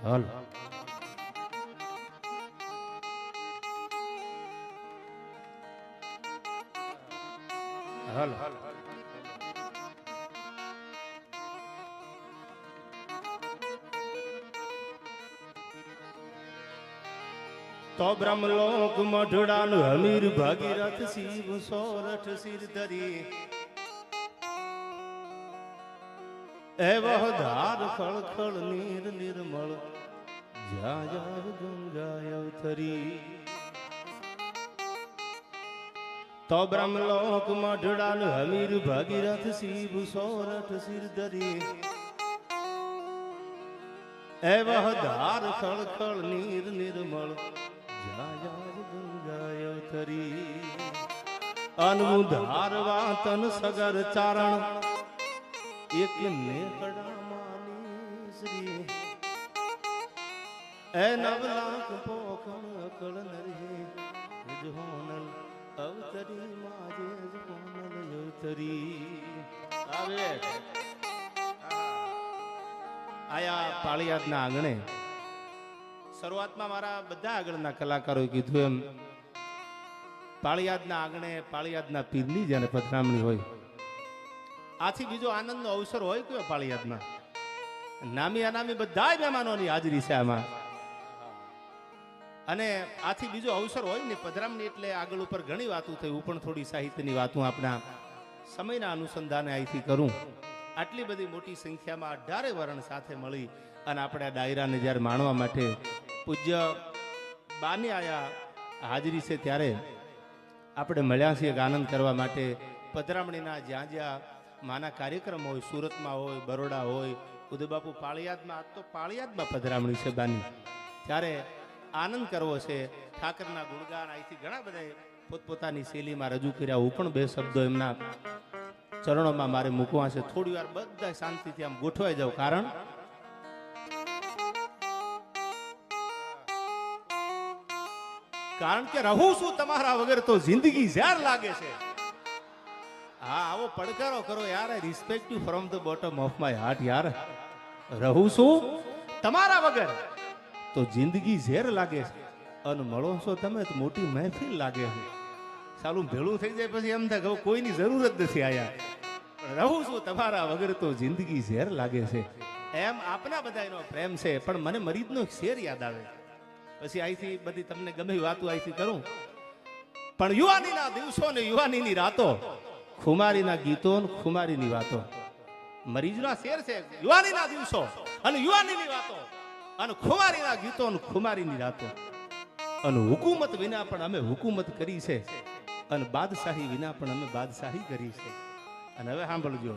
હલ હલ તો બ્રહ્મલોક મઢડાન હમીર ભાગીરથ શિવ સોરઠ સિર ધરી એવહ ધાર ખળખળ નીર નિર્મળ જાયા ગંગાય અવતરી તો બ્રહ્મલોક મઢડાન હમીર ભાગીરથ શિવ સોરઠ સિર ધરી એવહ ધાર ખળખળ નીર નિર્મળ જાયા ગંગાય અવતરી અનમુધારવા તન સગર ચારણ એક નેકડા માની શ્રી એ નવલાખ પોખણ અકળ નરી જોનલ અવતરી માજે જોનલ અવતરી આવે આયા પાળિયાદના આંગણે શરૂઆતમાં મારા બધા આગળના કલાકારોએ કીધું એમ પાળિયાદના આંગણે પાળિયાદના પીરની જ્યારે પધરામણી હોય આથી બીજો આનંદનો અવસર હોય કયો પાળિયાદમાં નામી અનામી બધા મહેમાનોની હાજરી છે આમાં અને આથી બીજો અવસર હોય ને પધરામણી એટલે આગળ ઉપર ઘણી વાતો થઈ હું પણ થોડી સાહિત્યની વાતો આપણા સમયના અનુસંધાને અહીંથી કરું આટલી બધી મોટી સંખ્યામાં 18 વર્ણ સાથે મળી અને આપણે આ ડાયરાને જ્યારે માણવા માટે પૂજ્ય બાની આયા હાજરી છે ત્યારે આપણે મળ્યા છીએ આનંદ કરવા માટે પધરામણીના જ્યાં જ્યાં માના કાર્યક્રમ હોય સુરતમાં હોય બરોડા હોય ઉદયબાપુ પાળિયાદમાં આજ તો પાળિયાદમાં પધરામણી છે બાની ત્યારે આનંદ કરવો છે ઠાકરના ગુણગાન અહીંથી ઘણા બધા પોતપોતાની શૈલીમાં રજૂ કર્યા હું પણ બે શબ્દો એમના ચરણોમાં મારે મૂકવા છે થોડી વાર બધા શાંતિથી આમ ગોઠવાઈ જાવ કારણ કે રહું છું તમારા વગર તો જિંદગી ઝેર લાગે છે હા આવો પડકારો કરો યાર respect you from the bottom of my heart યાર રહું છું તમારા વગર તો જિંદગી ઝેર લાગે છે અને મળો છો તમે તો મોટી મહેફિલ લાગે છે સાલું ભેળું થઈ જાય પછી એમ થાય કે કોઈની જરૂર જ નથી આયા રહું છું તમારા વગર તો જિંદગી ઝેર લાગે છે એમ આપના બધાનો પ્રેમ છે પણ મને મરીદનો એક શેર યાદ આવે પછી અહીંથી બધી તમને ગમે વાતો અહીંથી કરું પણ યુવાનીના દિવસો ને યુવાનીની રાતો ખુમારીના ગીતો ને ખુમારીની વાતો મરીજના શેર છે યુવાનીના દિવસો અને યુવાનીની વાતો અને ખુમારીના ગીતો ને ખુમારીની રાતો અને હુકુમત વિના પણ અમે હુકુમત કરી છે અને બાદશાહી વિના પણ અમે બાદશાહી કરી છે અને હવે સાંભળજો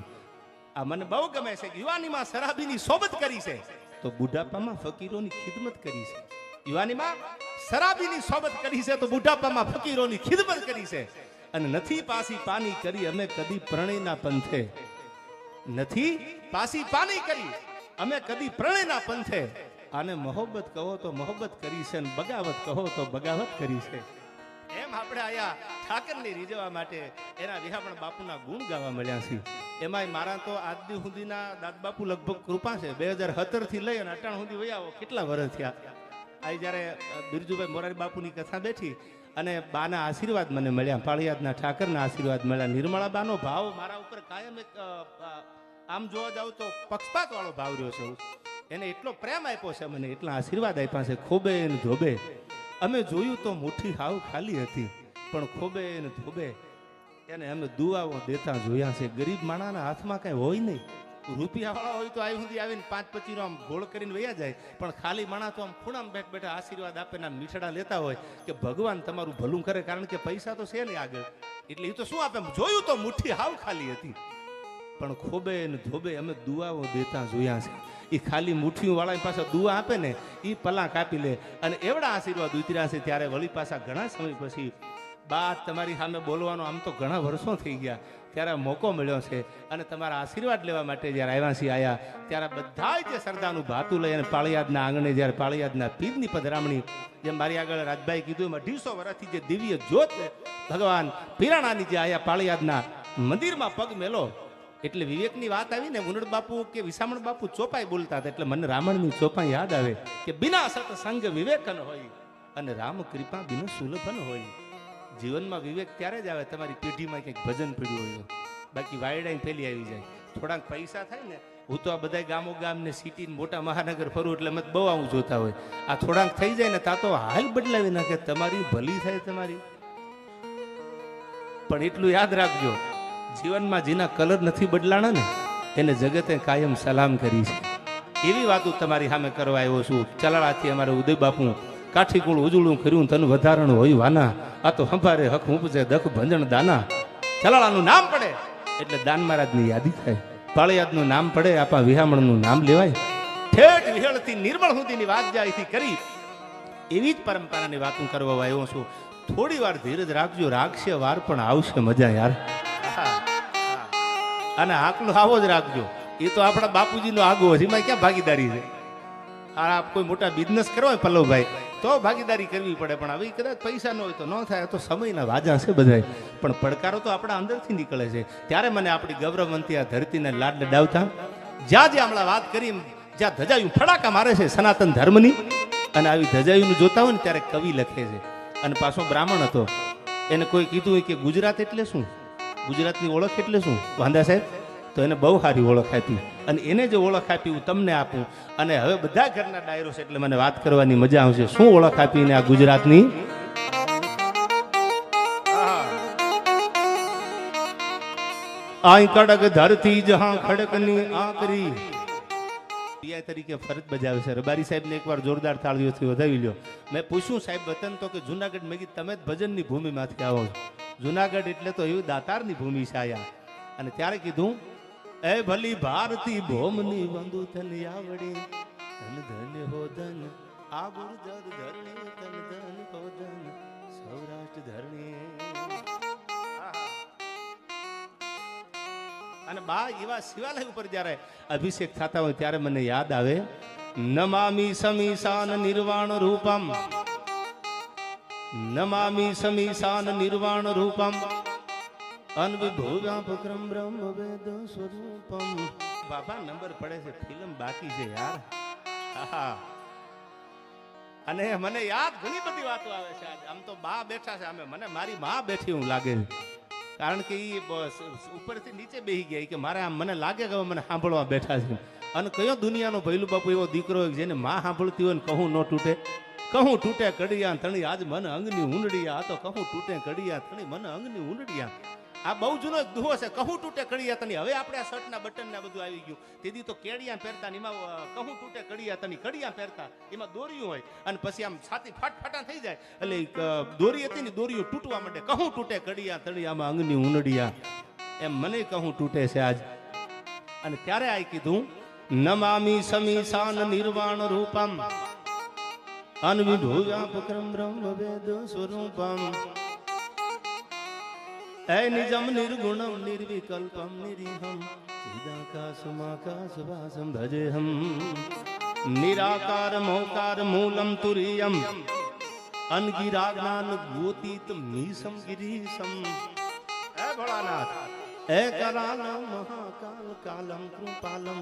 આ મને બહુ ગમે છે યુવાનીમાં શરાબીની સોબત કરી છે તો બુઢાપામાં ફકીરોની ખિદમત કરી છે યુવાનીમાં શરાબીની સોબત કરી છે તો બુઢાપામાં ફકીરોની ખિદમત કરી છે અને નથી પાસી પાની કરી અમે કદી પ્રણયના પંથે નથી પાસી પાની કરી અમે કદી પ્રણયના પંથે આને મોહબ્બત કહો તો મોહબ્બત કરી છે અને બગાવત કહો તો બગાવત કરી છે એમ આપણે આયા ઠાકરને રીઝવવા માટે એના વિહામણ બાપુના ગુણ ગાવા મળ્યા છે એમાંય મારા તો આજ દી સુધીના દાદ બાપુ લગભગ કૃપા છે 2017 થી લઈ અને અટાણ સુધી વયા કેટલા વર્ષ થયા આ જ્યારે બિરજુભાઈ મોરારી બાપુની કથા બેઠી અને બાના આશીર્વાદ મને મળ્યા પાળિયાદના ઠાકરના આશીર્વાદ મળ્યા નિર્મળા બાનો ભાવ મારા ઉપર કાયમ એક આમ જોવા જાવ તો પક્ષપાત વાળો ભાવ રહ્યો છે એને એટલો પ્રેમ આપ્યો છે મને એટલા આશીર્વાદ આપ્યા છે ખોબે ને ધોબે અમે જોયું તો મુઠ્ઠી હાવ ખાલી હતી પણ ખોબે ને ધોબે એને અમે દુઆઓ દેતા જોયા છે ગરીબ માણાના હાથમાં કઈ હોય નહીં રૂપિયાવાળા હોય તો આવી સુધી આવીને 5-25 નો આમ ગોળ કરીને વયા જાય પણ ખાલી માણા તો આમ ખૂણામાં બેઠ બેઠા આશીર્વાદ આપે ને મીઠડા લેતા હોય કે ભગવાન તમારું ભલું કરે કારણ કે પૈસા તો છે નહીં આગળ એટલે એ તો શું આપે જોયું તો મુઠ્ઠી હાવ ખાલી હતી પણ ખોબે ને ધોબે અમે દુઆઓ દેતા જોયા છે એ ખાલી મુઠ્ઠીઓ વાળા પાસે દુઆ આપે ને એ પલા કાપી લે અને એવડા આશીર્વાદ ઉતર્યા છે ત્યારે વળી પાછા ઘણા સમય પછી બા તમારી સામે બોલવાનો આમ તો ઘણા વર્ષો થઈ ગયા ત્યારે મોકો મળ્યો છે અને તમારા આશીર્વાદ લેવા માટે જ્યારે આવ્યા છીએ આયા ત્યારે બધા જે સરદારનું ભાતું લઈ અને પાળિયાદના આંગણે જ્યારે પાળિયાદના પીરની પધરામણી જેમ મારી આગળ રાજભાઈ કીધું એમાં 150 વર્ષથી જે દિવ્ય જ્યોત ભગવાન પીરાણાની જે આયા પાળિયાદના મંદિરમાં પગ મેલો એટલે વિવેકની વાત આવી ને ઉનડ બાપુ કે વિસામણ બાપુ ચોપાઈ બોલતા હતા એટલે મને રામણની ચોપાઈ યાદ આવે કે બિના સત્સંગ વિવેકન હોય અને રામ કૃપા બિન સુલભન હોય. જીવનમાં વિવેક ત્યારે જ આવે તમારી પેઢીમાં કંઈક ભજન પીડ્યું હોય, બાકી વાયડા પેલી આવી જાય. થોડાક પૈસા થાય ને, હું તો આ બધા ગામો ગામ ને સિટી મોટા મહાનગર ફરું એટલે મત બહુ આવું જોતા હોય. આ થોડાક થઈ જાય ને તા તો હાલ બદલાવી નાખે, તમારી ભલી થાય તમારી. પણ એટલું યાદ રાખજો, જીવનમાં જેના કલર નથી બદલાણા ને એને જગતે કાયમ સલામ કરી છે. એવી વાતો તમારી સામે કરવા આવ્યો છું. ચલાળાથી અમારે ઉદય બાપુ કાઠીકુળ ઉજળું કર્યું તન વધારણ હોય વાના, આ તો સંભારે હક ઉપજે દખ ભંજણ દાના. ચલાળાનું નામ પડે એટલે દાન મહારાજની યાદી થાય, પાળિયાદનું નામ પડે આપા વિહામણનું નામ લેવાય. ઠેઠ વિહળથી નિર્મળ સુધીની વાત જ્યાંથી કરી એવી જ પરંપરાની વાતો કરવા આવ્યો છું. થોડી વાર ધીરજ રાખજો, રાખશે વાર પણ આવશે મજા યાર. અને આકલો આવો જ રાખજો, એ તો આપણા બાપુજીનો આગો છે, એમાં ક્યાં ભાગીદારી છે. આપ કોઈ મોટા બિઝનેસ કરો હોય પલ્લવભાઈ તો ભાગીદારી કરવી પડે, પણ હવે કદાચ પૈસા ન હોય તો ન થાય, તો સમયના વાજા છે બધાય. પણ પડકારો તો આપણા અંદરથી નીકળે છે. ત્યારે મને આપણી ગૌરવવંતી આ ધરતીને લાડ લડાવતા જ્યાં જ્યાં હમણાં વાત કરી, જ્યાં ધજાયું ફડાકા મારે છે સનાતન ધર્મની, અને આવી ધજાયુંનું જોતા હોય ને ત્યારે કવિ લખે છે. અને પાછો બ્રાહ્મણ હતો, એને કોઈ કીધું હોય કે ગુજરાત એટલે શું, ગુજરાતની ઓળખ એટલે શું વાંદા સાહેબ, તો એને બહુ સારી ઓળખ આપી. અને એને જે ઓળખ આપી હું તમને આપું. અને હવે બધા ઘરના ડાયરો છે એટલે મને વાત કરવાની મજા આવશે. શું ઓળખ આપીને આ ગુજરાતની? આઈ કડક ધરતી જહાં ખડકની આકરી પીઆઈ તરીકે ફરજ બજાવે છે. રબારી સાહેબને એકવાર જોરદાર તાળીઓથી વધાવી લ્યો. મેં પૂછ્યું સાહેબ વતન તો કે જુનાગઢ. મેં કીધું તમે જ ભજનની ભૂમિમાંથી આવો છો, જુનાગઢ એટલે તો એવી દાતારની ભૂમિ છે આયા. અને ત્યારે કીધું એ ભલી ભારતી ભોમની વંદુ તન આવડી ધન ધન હો ધન આ ગુર્જર ધરણી તન ધન હો ધન સૌરાષ્ટ્ર ધરણી. અને બા એવા શિવાલય ઉપર જ્યારે અભિષેક થતા હોય ત્યારે મને યાદ આવે નમામી સમીશાન નિર્વાણ રૂપમ, નમામી સમીશાન નિર્વાણ રૂપમ અનવિભૂવ્યાપક્રમ બ્રહ્મ વેદ સ્વરૂપમ. બાબા નંબર પડે છે, ફિલ્મ બાકી છે યાર. અને મને યાદ ઘણી બધી વાતો આવે છે. આમ તો બા બેઠા છે, અમે મને મારી માં બેઠી હું લાગે છે, કારણ કે એ ઉપરથી નીચે બેસી ગયા કે મારે આમ મને લાગે કે મને સાંભળવા બેઠા છે. અને કયો દુનિયાનો ભૈલું બાપુ એવો દીકરો જેને માં સાંભળતી હોય ને કહું ન તૂટે, કહું તૂટે કડિયા થણી આજ મને અંગની ઊંડડિયા, આ તો કહું તૂટે કડિયા થણી મને અંગની ઊંડડિયા. આ બહુ જૂનો દુહો છે, કહું તૂટે કડિયા તની. હવે આપણે આ શર્ટના બટન ને બધું આવી ગયું. તેથી તો કેડિયા પહેરતા ને એમાં કહું તૂટે કડિયા તની કડિયા પહેરતા, એમાં દોર્યું હોય અને પછી આમ છાતી ફાટફાટા થઈ જાય એટલે દોરી હતી ને દોરીઓ તૂટવા માંડે. કહું તૂટે કડિયા તણી આમાં અંગની ઊંડડિયા. એમ મને કહું તૂટે છે આજ. અને ત્યારે આ કીધું નમામી સમીશાન નિર્વાણ રૂપમ અનવિભૂવ્યાપક્રમ બ્રહ્મ વેદ સ્વરૂપમ એ નિજમ નિર્ગુણમ નિર્વિકલ્પમ નિરીહમ ચિદાકાશમાકાશવાસમ ભજેહમ નિરાકાર મૌકાર મૂલમ તુરીયમ અનગિરાજ્ઞાન ગોતીત મીસમ ગિરીશમ. હે ભોળાનાથ હે કરાલમ મહાકાલ કાલમ કૃપાલમ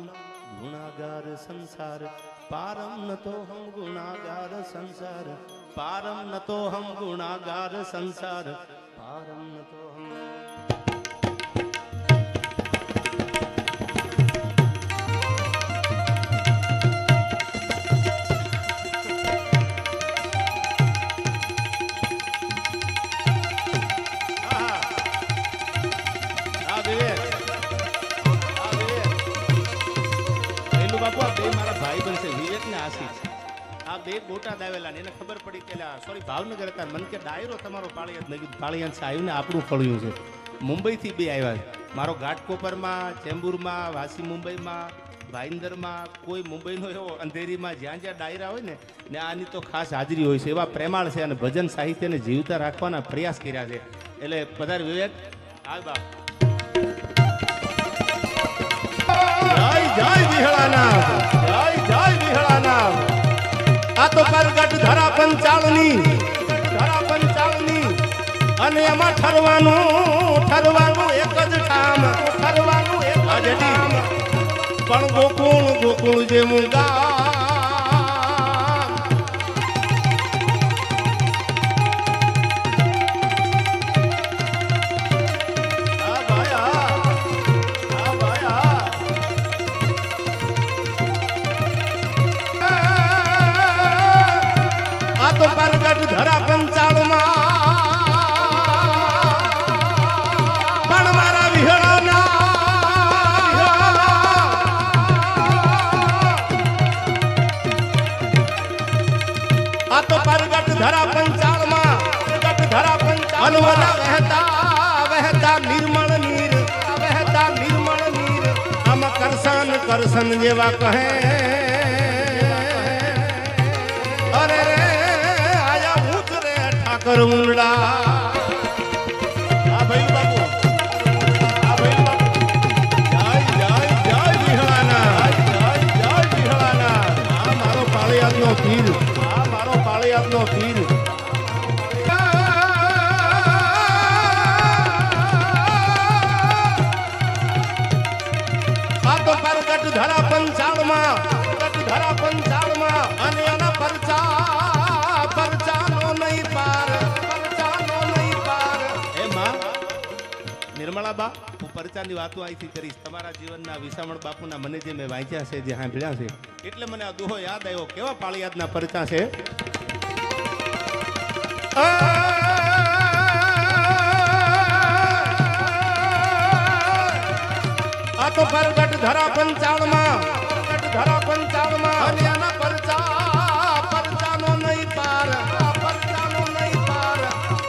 ગુણાગાર સંસાર પારમ નતો હમ ગુણાગાર સંસાર પારમ નતો હમ ગુણાગાર સંસાર પારમ નતો હમ. આ બે બોટાદ આવેલા ને એને ખબર પડી કે સોરી ભાવનગર હતા. મન કે ડાયરો તમારો પાળિયાદ, મેં કીધું પાળિયાદ છે આવ્યું ને આપણું ફળ્યું છે. મુંબઈથી બે આવ્યા છે. મારો ઘાટકોપરમાં, ચેમ્બુરમાં, વાસી મુંબઈમાં, ભાઈંદરમાં, કોઈ મુંબઈનો એવો અંધેરીમાં જ્યાં જ્યાં ડાયરા હોય ને આની તો ખાસ હાજરી હોય છે. એવા પ્રેમાળ છે અને ભજન સાહિત્યને જીવતા રાખવાના પ્રયાસ કર્યા છે. એટલે પધાર વિવેક આવ બાપ. જય જય વિહળાના, જય જય વિહળાના. આ તો પરગટ ધરા પંચાળની, ધરા પંચાળની. અને એમાં ઠરવાનું એક જ ઠામ, ઠરવાનું એક જ પણ ગોકુળ ગોકુળ જેવું ગામ તો પરગટ ધરા પંચાળમાં પણ મારા વિહળાના આ તો પરગટ ધરા પંચાળમાં અનવરા વહેતા નિર્મળ નીર આમાં કરસન કરસન જેવા કહે અરે રે કરુંડા આ ભાઈ બાપુ જય વિહળાના આ મારો પાળિયાદનો પીર આ તો પરગટ ધરા પંચાળમાં અને એના પરચાનો નહીં પાર નિર્મળાબા હું પરચાની વાતો અહીંથી કરીશ તમારા જીવનના વિસામણ બાપુના મને જે મેં વાંચ્યા છે જે સાંભળ્યા છે એટલે મને આ દુહો યાદ આવ્યો કેવા પાળિયાદના પરચા છે આ તો પરગટ ધરા પંચાળમાં અને આના પરચાનો નહીં પાર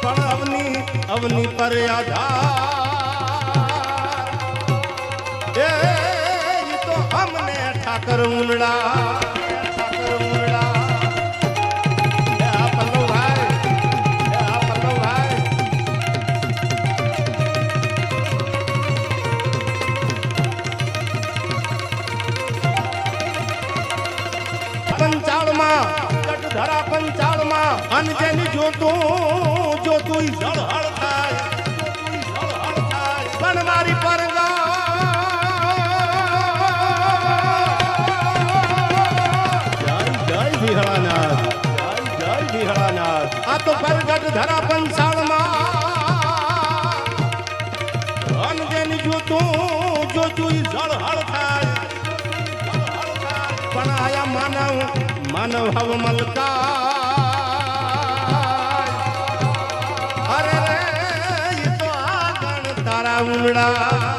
પણ અવની પર આધાર તો અમને ઠાકર ઉનડા પંચાળમાં અને જેની જોતું ઝળહળ થાય પણ મારી પરગા જય વિહળાનાથ આ તો પરગટ ધરા પંચાળમાં અને જેની જોતું ઝળહળ થાય પણ આયા માનવ હવ મલકા અરે રે તો આગળ તારા ઉંડા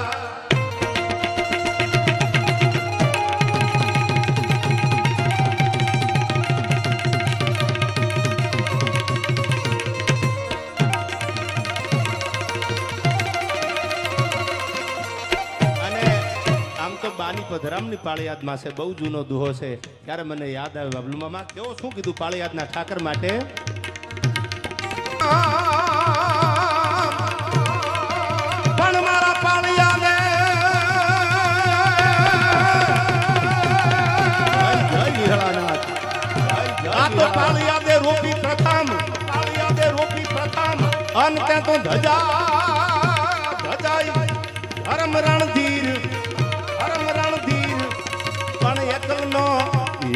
બાની પધરામની પાળિયાદમાં છે બહુ જૂનો દુહો છે ત્યારે મને યાદ આવે બાબલુ મામા કેવો શું કીધું પાળિયાદના ઠાકર માટે પણ મારા પાળિયાદે જય વિહળાનાથ આ તો પાળિયાદે રોપી પ્રથમ અંતે તો ધજાઈ ધર્મ રણધીર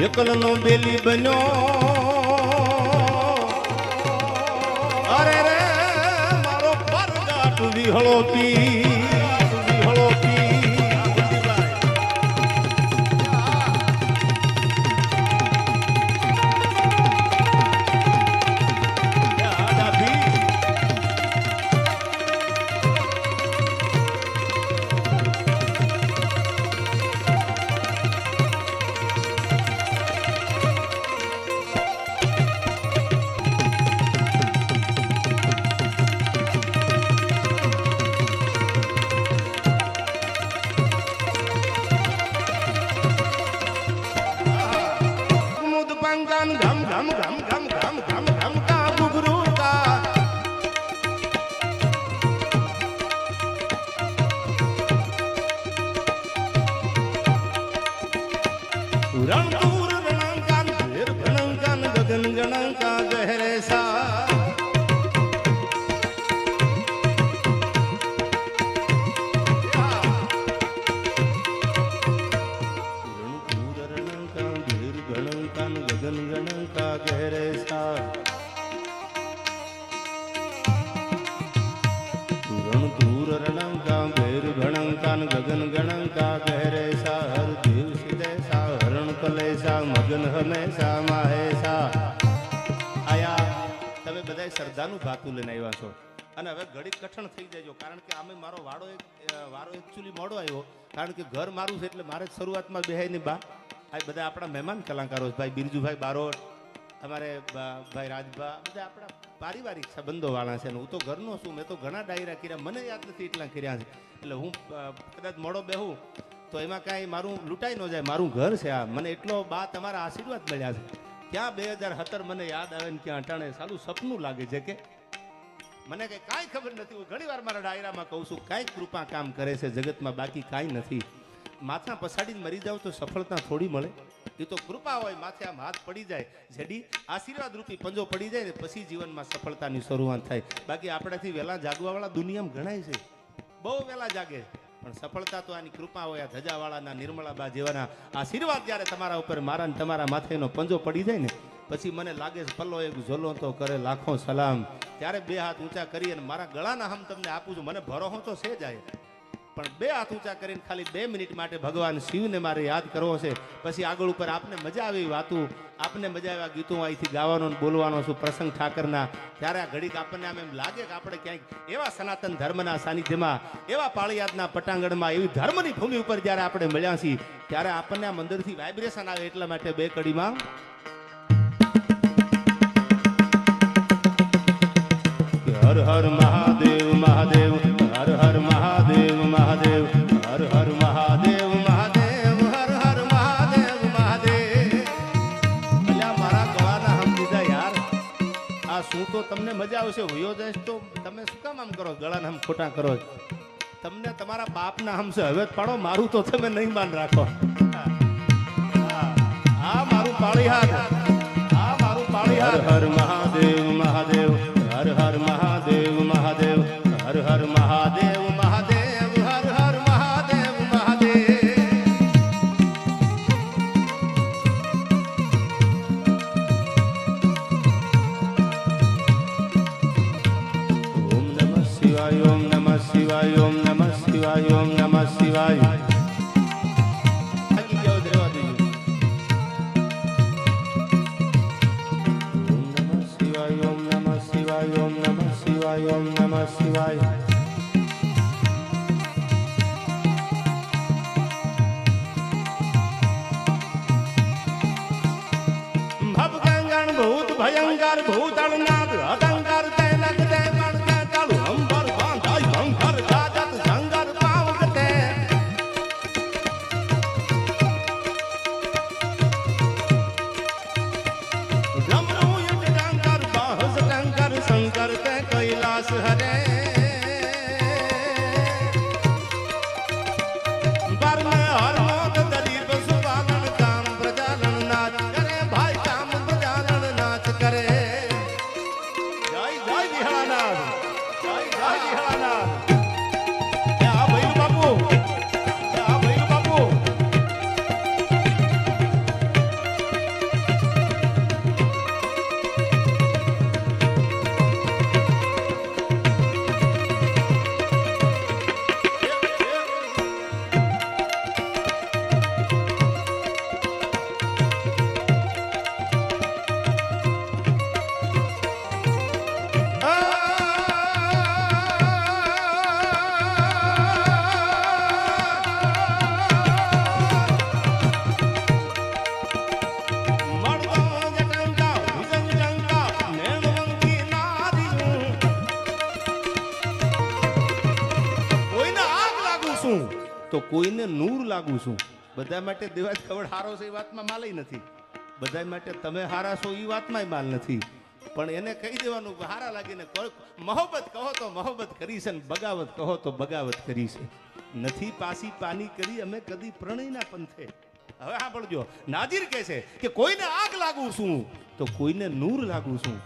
એકલનો બેલી બન્યો અરે રે મારો પરગાટ વિહળો પી रणदूर रणंकान ढेर भणंकान गगन गणंका गहरे सा ઋણ ધૂર રણંકા ભેર ભણંકા ગગન ગણંકા ગહેરે સા હર દેવ સિદે સા હરણ કલેસા મગન હમેશા માહેસા. આયા તમે બધા શ્રદ્ધાનું ભાતું લઈને આવ્યા છો અને હવે ઘડી કઠણ થઈ જજો, કારણ કે આમે મારો વારો એકચ્યુઅલી મોડો આવ્યો, કારણ કે ઘર મારું છે એટલે મારે જ શરૂઆતમાં બેહાઈની બા આ બધા આપણા મહેમાન કલાકારો ભાઈ બિરજુભાઈ બારોટ, અમારે ભાઈ રાજભા, બધા આપણા પારિવારિક સંબંધો વાળા છે ને હું તો ઘરનો છું. મેં તો ઘણા ડાયરા કર્યા, મને યાદ નથી એટલા કર્યા છે, એટલે હું કદાચ મોડો બેહું તો એમાં કાંઈ મારું લૂંટાઈ ન જાય. મારું ઘર છે આ, મને એટલો બા તમારા આશીર્વાદ મળ્યા છે. ક્યાં 2017 મને યાદ આવે ને ક્યાં અટાણે સાલું સપનું લાગે છે કે મને કંઈ કાંઈ ખબર નથી. હું ઘણી વાર મારા ડાયરામાં કહું છું કાંઈક કૃપા કામ કરે છે જગતમાં, બાકી કાંઈ નથી. માથા પછાડીને મરી જાવ તો સફળતા થોડી મળે, એ તો કૃપા હોય. માથે આમ હાથ પડી જાય, જેડી આશીર્વાદ રૂપી પંજો પડી જાય ને પછી જીવનમાં સફળતાની શરૂઆત થાય. બાકી આપણાથી વહેલા જાગવાવાળા દુનિયામાં ઘણાય છે, બહુ વહેલા જાગે, પણ સફળતા તો આની કૃપા હોય. આ ધજાવાળાના નિર્મળાબા જેવાના આશીર્વાદ જ્યારે તમારા ઉપર મારા ને તમારા માથેનો પંજો પડી જાય ને પછી મને લાગે છે પલ્લો એક ઝોલો તો કરે લાખો સલામ. ત્યારે બે હાથ ઊંચા કરી અને મારા ગળાના હમ તમને આપું છું. મને ભરોસો તો છે જાય, પણ બે હાથ ઊંચા કરીને ખાલી 2 મિનિટ માટે ભગવાન શિવને મારે યાદ કરવો છે. પછી આગળ ઉપર આપને મજા આવી વાતું, આપને મજા આવ્યા ગીતો અહીંથી ગાવાનો ને બોલવાનો છું પ્રસંગ ઠાકરના. ત્યારે આ ઘડીક આપણને આમ એમ લાગે કે આપણે ક્યાંક એવા સનાતન ધર્મના સાનિધ્યમાં, એવા પાળિયાદના પટાંગણમાં, એવી ધર્મની ભૂમિ ઉપર જ્યારે આપણે મળ્યા છીએ ત્યારે આપણને આમ અંદરથી વાઇબ્રેશન આવે. એટલા માટે બે કડીમાં હર હર મહાદેવ મહાદેવ, હર હર મહાદેવ મહાદેવ, હર હર મહાદેવ મહાદેવ, હર હર મહાદેવ મહાદેવ. અલ્યા મારા ગળાના હમ દીધા યાર, આ શું તો તમને મજા આવશે. વયો જઈશ તો તમે શું કામ આમ કરો, ગળાના હમ ખોટા કરો? તમને તમારા બાપના હમ છે, હવે જ પાડો. મારું તો તમે નહીં માન રાખો. આ મારું પાળી હાથ, આ મારું પાળી હાથ. હર હર મહાદેવ મહાદેવ, હર હર મહાદેવ મહાદેવ, હર હર મહાદેવ મહાદેવ, હર હર મહાદેવ મહાદેવ. ઓમ નમઃ શિવાય, ઓમ નમઃ શિવાય, ઓમ નમઃ શિવાય, ઓમ નમઃ શિવાય. ઓમ નમઃ શિવાય, ઓમ નમઃ શિવાય, ઓમ નમઃ શિવાય. ભવગંગણ ભૂત ભયંકર ભૂતળનાથ અતંકર તે લગતે મણકે ચાલુ અંબર બાંધાય ભંકર ગાજત સંગર પાવગતે. શંકર તે કૈલાસ હરે પરમે હરમોદ દરીપ સુપાલન કામ પ્રજાલન નાચ કરે ભાઈ, કામ પ્રજાલન નાચ કરે. જય જય વિહળાનાથ, જય જય વિહળાનાથ. આ ભૈરવ બાપુ, આ ભૈરવ બાપુ. તો કોઈને નૂર લાગુ છું. બધા માટે દેવાજ ખબર હારો છે એ વાતમાં માલ નથી, બધા માટે તમે હારા છો એ વાતમાં માલ નથી, પણ એને કહી દેવાનું હારા લાગીને મોહબ્બત કહો તો મોહબ્બત કરી છે, બગાવત કહો તો બગાવત કરી છે. નથી પાસી પાની કરી અમે કદી પ્રણયના પંથે. હવે સાંભળજો, નાજીર કહે છે કે કોઈને આગ લાગુ છું તો કોઈને નૂર લાગુ છું.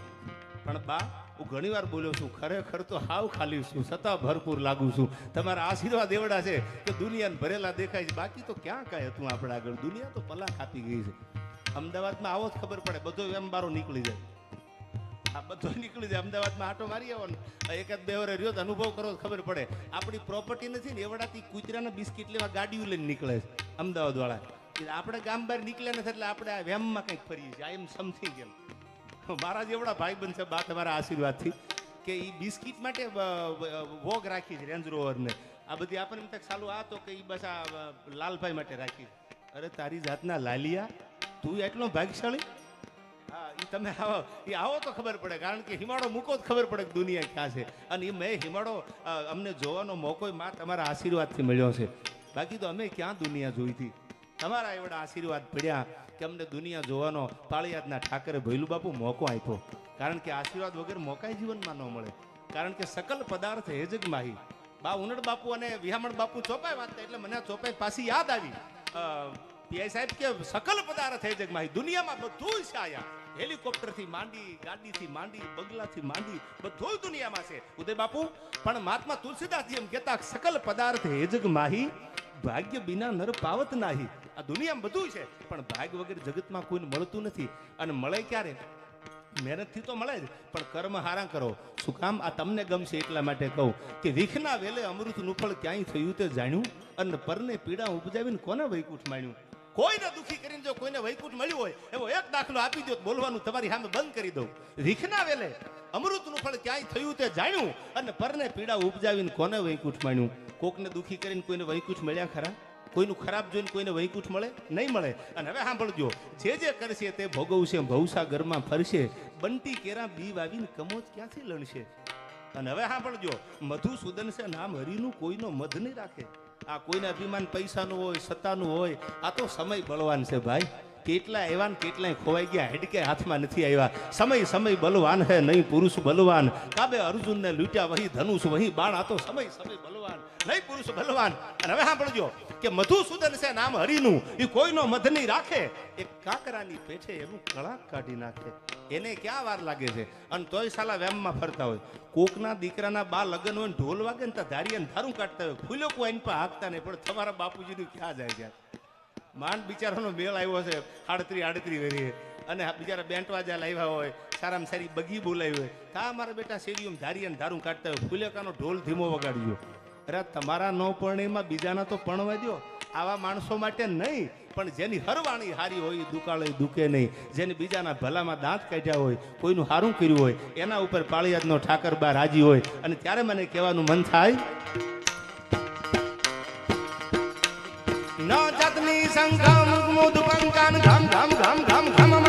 પણ બા હું ઘણી વાર બોલ્યો છું, ખરેખર તો હાવ ખાલી છું, છતાં ભરપૂર લાગુ છું. તમારા આશીર્વાદ એવડા છે કે દુનિયાને ભરેલા દેખાય છે, બાકી તો ક્યાં કાંઈ હતું આપણા આગળ. દુનિયા તો પલા ખાતી ગઈ છે. અમદાવાદમાં આવો જ ખબર પડે, બધો એમ બારો નીકળી જાય. આ બધું નીકળી જાય. અમદાવાદમાં આટો મારી આવો ને એકાદ બે વર્ષ રહ્યો તો અનુભવ કરો તો ખબર પડે. આપણી પ્રોપર્ટી નથી ને એવડાથી કૂતરાના બિસ્કિટ લેવા ગાડીઓ લઈને નીકળે છે અમદાવાદ વાળા. આપણે ગામ બહાર નીકળ્યા નથી એટલે આપણે આ વેમમાં કંઈક ફરીએ છીએ. આઈ એમ સમથિંગ એમ. મારા જેવડા ભાઈ બનશે બા તમારા આશીર્વાદથી કે એ બિસ્કિટ માટે વોગ રાખી છે રેન્જ રોવરને. આ બધી આપણને એમ થાય સાલું આ તો કે એ બસ આ લાલભાઈ માટે રાખી. અરે તારી જાતના લાલિયા, તું એટલો ભાગ્યશાળી. હા, એ તમે આવો તો ખબર પડે. કારણ કે હિમાળો મૂકો તો ખબર પડે કે દુનિયા ક્યાં છે. અને એ મેં હિમાળો અમને જોવાનો મોકો માં તમારા આશીર્વાદથી મળ્યો છે. બાકી તો અમે ક્યાં દુનિયા જોઈ હતી. તમારા એવડા આશીર્વાદ પડ્યા કે અમને દુનિયા જોવાનો પાળિયાદના ઠાકરે ભૈલું બાપુ મોકો આપ્યો. કારણ કે આશીર્વાદ વગર મોકાય જીવનમાં ન મળે. કારણ કે સકલ પદાર્થ હેજગ માહી. બા ઉનડ બાપુ અને વિહામણ બાપુ ચોપાઈ વાંચતા એટલે મને ચોપાઈ પાછી યાદ આવી. પીઆઈ સાહેબ કે સકલ પદાર્થ હેજગ માહી. દુનિયામાં બધું છે આયા. હેલિકોપ્ટરથી માંડી, ગાડીથી માંડી, બંગલાથી માંડી બધું દુનિયામાં છે ઉદય બાપુ. પણ મહાત્મા તુલસીદાસજી એમ કહેતા સકલ પદાર્થ હેજગ માહી, ભાગ્ય બિના નર પાવત નાહી. આ દુનિયામાં બધું છે પણ ભાગ્ય વગર જગતમાં કોઈને મળતું નથી. અને મળે ક્યારે? મહેનતથી તો મળે જ, પણ કર્મ હારા કરો. શું કામ? આ તમને ગમશે એટલા માટે કહું કે વિખના વેલે અમૃતનું ફળ ક્યાંય થયું તે જાણ્યું, અને પરને પીડા ઉપજાવીને કોને વૈકુંઠ માણ્યું. કોઈને દુખી કરીને જો કોઈને વૈકુંઠ મળ્યું હોય એવો એક દાખલો આપી દો, બોલવાનું તમારી સામે બંધ કરી દઉં. વિખના વેલે અમૃતનું ફળ ક્યાંય થયું તે જાણ્યું, અને પરને પીડા ઉપજાવીને કોને વૈકુંઠ માણ્યું. કોકને દુખી કરીને કોઈને વૈકુંઠ મળ્યા ખરા? કોઈનું ખરાબ જોઈને કોઈને વૈકુંઠ મળે? નહીં મળે. અને હવે સાંભળજો, જે કરશે તે ભોગવશે, ભવસા ઘરમાં ફરશે, બંટી કેરા બી વાવીને કમોજ ક્યાંથી લણશે. અને હવે સાંભળજો, મધુસૂદન છે નામ હરિનું કોઈનો મધ નહીં રાખે. આ કોઈને અભિમાન પૈસાનું હોય, સત્તાનું હોય, આ તો સમય બળવાન છે ભાઈ. કેટલા એવા ને કેટલાય ખોવાઈ ગયા, હેડકે હાથમાં નથી આવ્યા. સમય બલવાન હે નહીં પુરુષ બલવાન. કાબે અર્જુનને લૂંટ્યા વહી ધનુષ વહી બાણ. આ તો સમય બલવાન નહીં પુરુષ બલવાન. અને હવે સાંભળજો કે મધુસૂદન છે નામ હરિનું, એ કોઈનો મધ નહીં રાખે. એક કાકરાની પેઠે એનું કળાક કાઢી નાખે. એને ક્યાં વાર લાગે છે? અને તોય સાલા વેમમાં ફરતા હોય. કોકના દીકરાના બા લગ્ન હોય, ઢોલ વાગે ને તો ધારિયાને ધારું કાઢતા હોય. ફૂલો કોઈ એની પર હાંકતા નહીં. પણ તમારા બાપુજીનું ક્યાં જાય છે? માંડ બિચારાનો મેળ આવ્યો છે 38 વેરીએ, અને બિચારા બેન્ટવાજા લાવ્યા હોય, સારામાં સારી બગી બોલાવી હોય. તા મારા બેટા શેરીઓમાં ધારિયાને ધારું કાઢતા હોય, ફૂલેકાનો ઢોલ ધીમો વગાડ્યો. અરે તમારા નો પરણીમાં બીજાના તો પણવા દો. આવા માણસો માટે નહીં, પણ જેની હરવાણી હારી હોય દુકાળે દુકે નહીં. જેને બીજાના ભલામાં દાંત કાઢ્યા હોય, કોઈનું હારું કર્યું હોય, એના ઉપર પાળિયાદનો ઠાકર બા રાજી હોય. અને ત્યારે મને કહેવાનું મન થાય, ન જાતની સંઘમ મુદ પંકાન ઘમ ઘમ ઘમ ઘમ ઘમ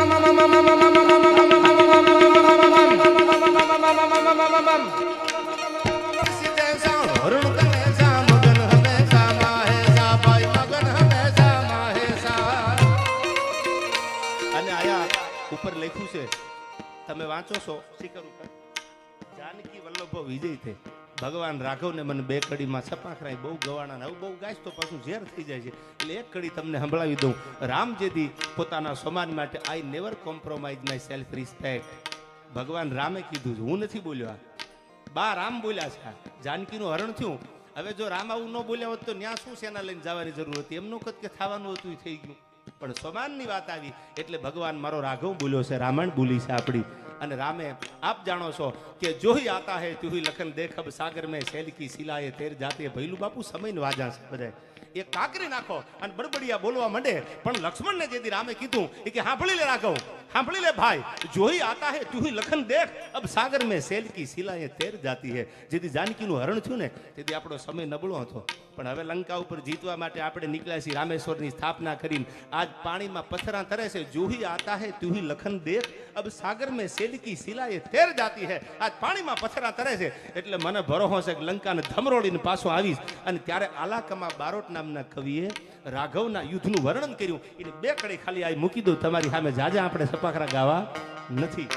હરુણ તને સા મગન હમેશા માહેસા ભાઈ મગન હમેશા માહેસા. અને આયા ઉપર લખ્યું છે, તમે વાંચો છો શિખર ઉપર, જાનકી વલ્લભો વિજય થે. ભગવાન રાઘવને મને બે કડીમાં છપાખરાય બહુ ગવાણા. હવે બહુ ગાઈશ તો પાછું ઝેર થઈ જાય છે, એટલે એક કડી તમને સંભળાવી દઉં. રામ જેદી પોતાના સમાન માટે I never compromise my self respect. ભગવાન રામે કીધું છે, હું નથી બોલ્યો. બા રામ બોલ્યા છે. જાનકીનું હરણ થયું. હવે જો રામ આવું ન બોલ્યા હોત તો ન્યા શું સેના લઈને જવાની જરૂર હતી? એમનું કદ કે થવાનું હતું થઈ ગયું. પણ સમાનની વાત આવી એટલે ભગવાન મારો રાઘવ બોલ્યો છે, રામાયણ બોલી છે આપણી. અને રામે આપ જાણો છો કે જો હી આતા હે તું હી લખન દેખબ સાગર મેં શૈલ કી સિલાએ તેર જાતે. ભૈલું બાપુ સમયને વાજા છે બધાય. એ કાકરી નાખો અને બડબડિયા બોલવા માંડે. પણ લક્ષ્મણને જેથી રામે કીધું કે સાંભળી લે રાઘવ, સાંભળી લે ભાઈ, જો હી આતા હે તું હી લખન દેખ અબ સાગર મેં શૈલ કી સિલાએ તેર જાતી હે. જેથી જાનકીનું હરણ થયું ને તેથી આપણો સમય નબળો હતો. પણ હવે લંકા ઉપર જીતવા માટે આપણે નીકળ્યા છીએ. રામેશ્વરની સ્થાપના કરીને આજ પાણીમાં પથ્થરા તરે છે. જો હી આતા હે તું હી લખન દેખ અબ સાગર મેં શૈલ કી સિલાએ તેર જાતી હે. આજ પાણીમાં પથ્થરા તરે છે એટલે મને ભરોસો છે કે લંકાને ધમરોડીને પાછો આવીશ. અને ત્યારે આલાકમા બારોટ નામના કવિએ રાઘવના યુદ્ધનું વર્ણન કર્યું. એને બે કડી ખાલી આ મૂકી દઉં તમારી સામે. જાજા આપણે સપાખરા ગાવા નથી.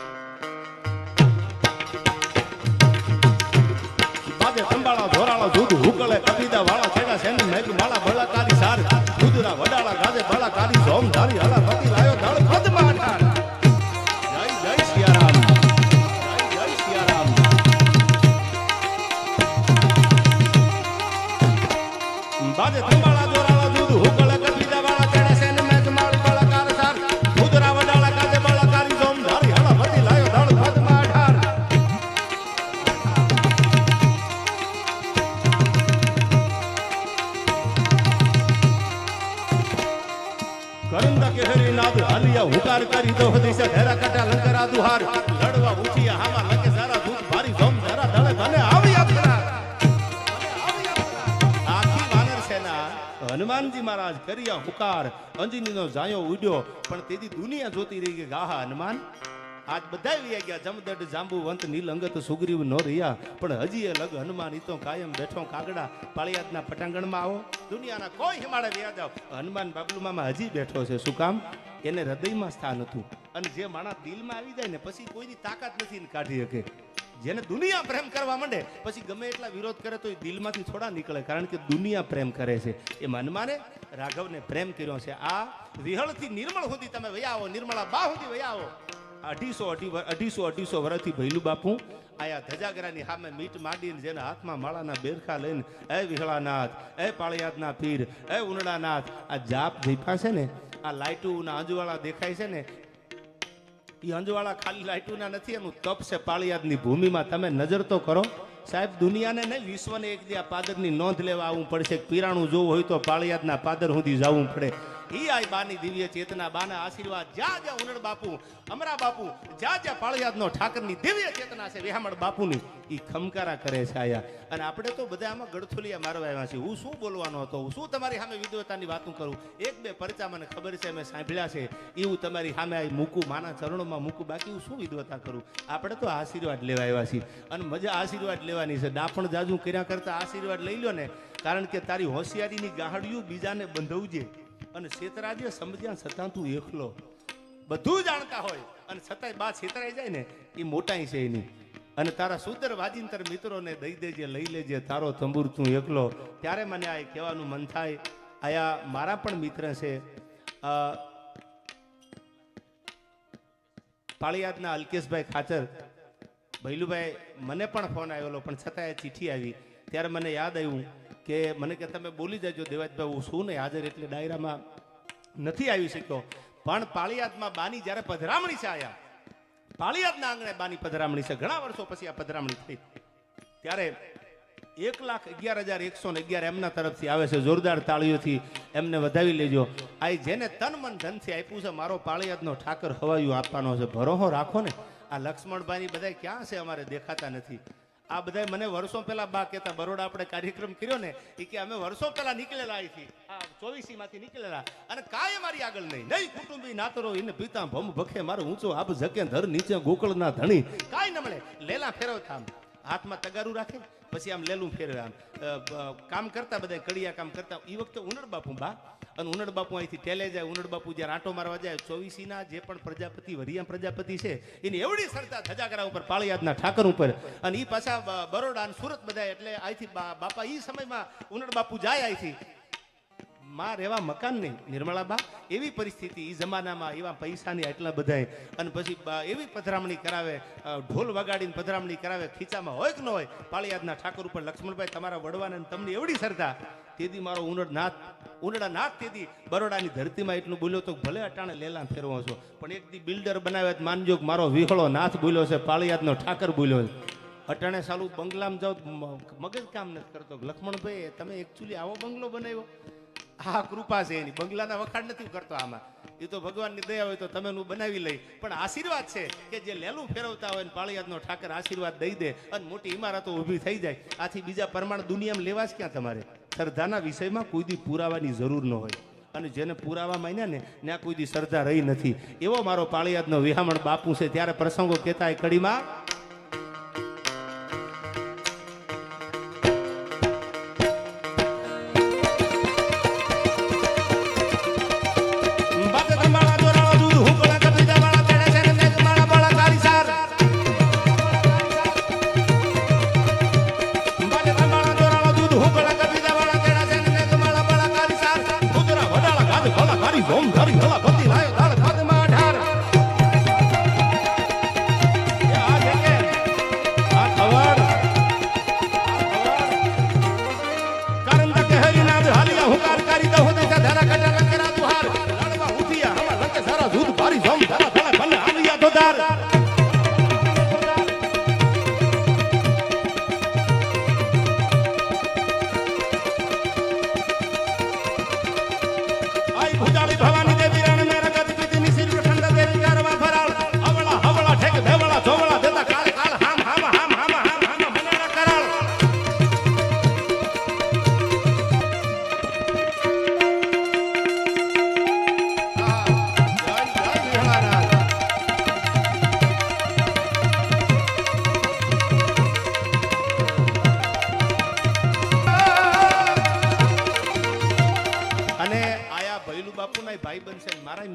બાજે સંભાળા ધોરાળા દૂધ હુકલે કપીદા વાળા છેડા સેન મેઘ માળા બળા કાલી સાર દૂધના વડાળા ગાજે બળા કાલી જોમ ધારી હલા પતિ લાયો દળ પદમાં ઠાર. જય જય સિયારામ, જય જય સિયારામ. બાજે સંભાળા ધોરાળા દૂધ હુકલે કપીદા વાળા છેડા સેન મેઘ માળા બળા કાલી સાર દૂધના વડાળા ગાજે બળા કાલી જોમ ધારી હલા પતિ હનુમાનજી મહારાજ કર્યા હુકાર, અંજનીનો જાયો ઉડ્યો, પણ તેથી દુનિયા જોતી રહી કે આહા હનુમાન આજ બધા વયા ગયા, જમદડ જાંબુવંત નીલ અંગત સુગ્રીવ નો રહ્યા, પણ હજી એ લગ હનુમાન ઈ તો કાયમ બેઠો કાગડા, પાળિયાદના પટાંગણમાં આવો, દુનિયાના કોઈ હિમાળે વ્યા જાવ, હનુમાન બાબલુમાં હજી બેઠો છે. શું કામ? એને હૃદયમાં સ્થાન હતું. અને જે માણસ દિલમાં આવી જાય ને પછી કોઈની તાકાત નથી ને કાઢી શકે. જેને દુનિયા પ્રેમ કરવા માંડે પછી ગમે એટલા વિરોધ કરે તો એ દિલમાંથી થોડા નીકળે, કારણ કે દુનિયા પ્રેમ કરે છે. એમ હનુમાને રાઘવને પ્રેમ કર્યો છે. આ વિહળથી નિર્મળ સુધી તમે વયા આવો, નિર્મળા બા સુધી વયા આવો. 250 વર્ષથી ભૈલું બાપુ આયા ધજાગરાની સામે મીટ માંડીને જેના હાથમાં માળાના બેરખા લઈને એ વિહળાનાથ, એ પાળિયાદના પીર, એ ઉનડાનાથ, આ જાપ જીપા છે ને, આ લાઈટુના અંજવાળા દેખાય છે ને, એ અંજવાળા ખાલી લાઈટુના નથી, એનું તપ છે પાળિયાદની ભૂમિમાં. તમે નજર તો કરો સાહેબ, દુનિયાને નહીં વિશ્વને એક દી આ પાદરની નોંધ લેવા આવવું પડશે. પીરાણું જોવું હોય તો પાળિયાદના પાદર સુધી જવું પડે. ઈ આઈ બાની દિવ્ય ચેતના, બાના આશીર્વાદ, જ્યાં જ્યાં ઉનડ બાપુ, અમરા બાપુ, જ્યાં જ્યાં પાળિયાદનો ઠાકરની દિવ્ય ચેતના છે, વેહામણ બાપુની, ઈ ખમકારા કરે છે આયા. અને આપણે તો બધા આમાં ગળથુલિયા મારવા આવ્યા છીએ. હું શું બોલવાનો હતો, હું શું તમારી સામે વિદ્વતાની વાતું કરું? એક બે પરચા મને ખબર છે, મેં સાંભળ્યા છે, એ હું તમારી સામે આવી મૂકું, માના ચરણોમાં મૂકું, બાકી હું શું વિદ્વતા કરું? આપણે તો આશીર્વાદ લેવા આવ્યા છીએ, અને મજા આશીર્વાદ લેવાની છે. ડાપણ જાજુ કર્યા કરતા આશીર્વાદ લઈ લો ને, કારણ કે તારી હોશિયારીની ગાહડિયું બીજાને બંધવજે. અને છેતરાજે સમજ્યા છતાં તું એકલો, બધું જાણતા હોય અને છતાંય બા છેતરાઈ જાય ને, એ મોટાઈ છે એની. અને તારા સુંદર વાજિંતર મિત્રોને દઈ દેજે, લઈ લેજે તારો તંબુર તું એકલો. ત્યારે મને આ કહેવાનું મન થાય. આયા મારા પણ મિત્ર છે, પાળિયાદના અલ્કેશભાઈ ખાચર, ભૈલુભાઈ, મને પણ ફોન આવેલો, પણ છતાં ચિઠ્ઠી આવી. ત્યારે મને યાદ આવ્યું કે મને કે તમે બોલી જજો દેવાજભાઈ, હું શું નહીં હાજર એટલે ડાયરામાં નથી આવી શક્યો. પણ પાળિયાદમાં બાની જ્યારે પધરામણી છે, આયા પાળિયાદના આંગણે બાની પધરામણી છે, ઘણા વર્ષો પછી આ પધરામણી થઈ, ત્યારે 1,11,111 એમના તરફથી આવે છે. જોરદાર તાળીઓથી એમને વધાવી લેજો. આ જેને તન મન ધનથી આપ્યું છે, મારો પાળિયાદનો ઠાકર હવાયું આપવાનો છે. ભરોહો રાખો ને. આ લક્ષ્મણભાઈ બધા ક્યાં છે? અમારે દેખાતા નથી. આ બધા મને વર્ષો પહેલા બા કહેતા, બરોડા આપણે કાર્યક્રમ કર્યો ને, એ કે અમે વર્ષો પહેલા નીકળેલા અહીંથી, આ 24 માંથી નીકળેલા, અને કાંઈ મારી આગળ નહીં કુટુંબી નાતરો એને પિતા ભમ ભખે, મારો ઊંચો આપ જકે ધર નીચે ગોકળના ધણી, કાંઈ ન મળે. લેલા ફેરવતા, આમ હાથમાં તગારું રાખે, પછી આમ લેલું ફેરવે, આમ કામ કરતા, બધા કડિયા કામ કરતા. એ વખતે ઉનડ બાપુ બા, અને ઉનડ બાપુ અહીંથી ટેલે જાય. ઉનડ બાપુ જ્યારે આંટો મારવા જાય, 24ના જે પણ પ્રજાપતિ, વરિયા પ્રજાપતિ છે, એની એવડી સરતા ધજાગરા ઉપર, પાળિયાદના ઠાકર ઉપર. અને એ પાછા બરોડા અને સુરત બધા, એટલે અહીંથી બાપા એ સમયમાં ઉનડ બાપુ જાય અહીંથી, માં રહેવા મકાન નહીં, નિર્મળા બા એવી પરિસ્થિતિ એ જમાનામાં, એવા પૈસાની એટલા બધાય. અને પછી એવી પધરામણી કરાવે, ઢોલ વગાડીને પધરામણી કરાવે, ખીચામાં હોય કે ન હોય, પાળિયાદના ઠાકર ઉપર. લક્ષ્મણભાઈ તમારા વડવાને તમને એવડી સરતા. તેથી મારો ઉનડા નાથ તેથી બરોડાની ધરતીમાં એટલું બોલ્યો તો, ભલે અટાણે લેલા ફેરવો છો, પણ એક દી બિલ્ડર બનાવે માનજો કે મારો વિહળો નાથ બોલ્યો છે, પાળિયાદનો ઠાકર બોલ્યો છે. અટાણે સાલું બંગલામાં જાઓ, મગજ કામ નથી કરતો. લક્ષ્મણભાઈ તમે એકચ્યુઅલી આવો બંગલો બનાવ્યો, આ કૃપા છે એની, બંગલાના વખાણ નથી કરતો આમાં. એ તો ભગવાનની દયા હોય તો તમે બનાવી લઈ, પણ આશીર્વાદ છે કે જે લેલું ફેરવતા હોય ને પાળિયાદનો ઠાકર આશીર્વાદ દઈ દે અને મોટી ઇમારતો ઊભી થઈ જાય. આથી બીજા પ્રમાણ દુનિયામાં લેવા જ ક્યાં તમારે? શ્રદ્ધાના વિષયમાં કોઈ દી પુરાવાની જરૂર ન હોય, અને જેને પુરાવા માન્યા ને ત્યાં કોઈ દી શ્રદ્ધા રહી નથી. એવો મારો પાળિયાદનો વિહામણ બાપુ છે. ત્યારે પ્રસંગો કહેતા એ કડીમાં આ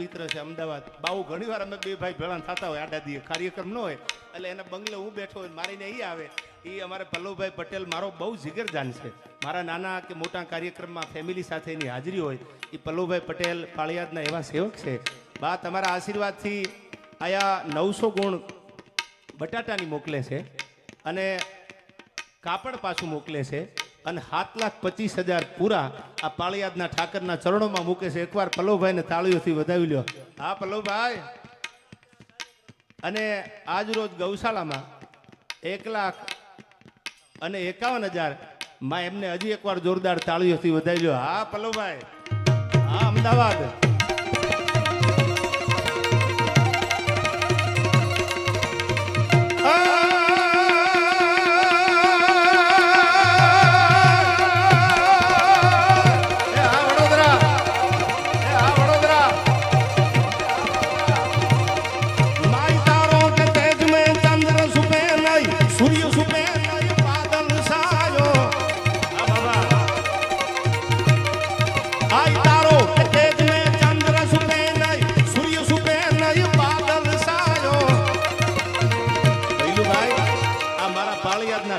મિત્ર છે અમદાવાદ. બાઉ ઘણીવાર અમે બે ભાઈ ભેળા થતા હોય આડા દીએ કાર્યક્રમ ન હોય એટલે એના બંગલે હું બેઠો હોય મારીને એ આવે. એ અમારે પલ્લવભાઈ પટેલ મારો બહુ જીગરજાન છે. મારા નાના કે મોટા કાર્યક્રમમાં ફેમિલી સાથે એની હાજરી હોય. એ પલ્લવભાઈ પટેલ પાળિયાદના એવા સેવક છે. બા તમારા આશીર્વાદથી આયા 900 ગુણ બટાટાની મોકલે છે અને કાપડ પાછું મોકલે છે અને 7,25,000 પૂરા આ પાળિયાદના ઠાકરના ચરણોમાં મૂકે છે. એકવાર પલ્લવભાઈને તાળીઓથી વધાવી લ્યો. હા પલ્લવભાઈ. અને આજ રોજ ગૌશાળામાં 1,51,000 માં એમને હજી એકવાર જોરદાર તાળીઓથી વધાવી લ્યો. હા પલ્લવભાઈ. હા અમદાવાદ.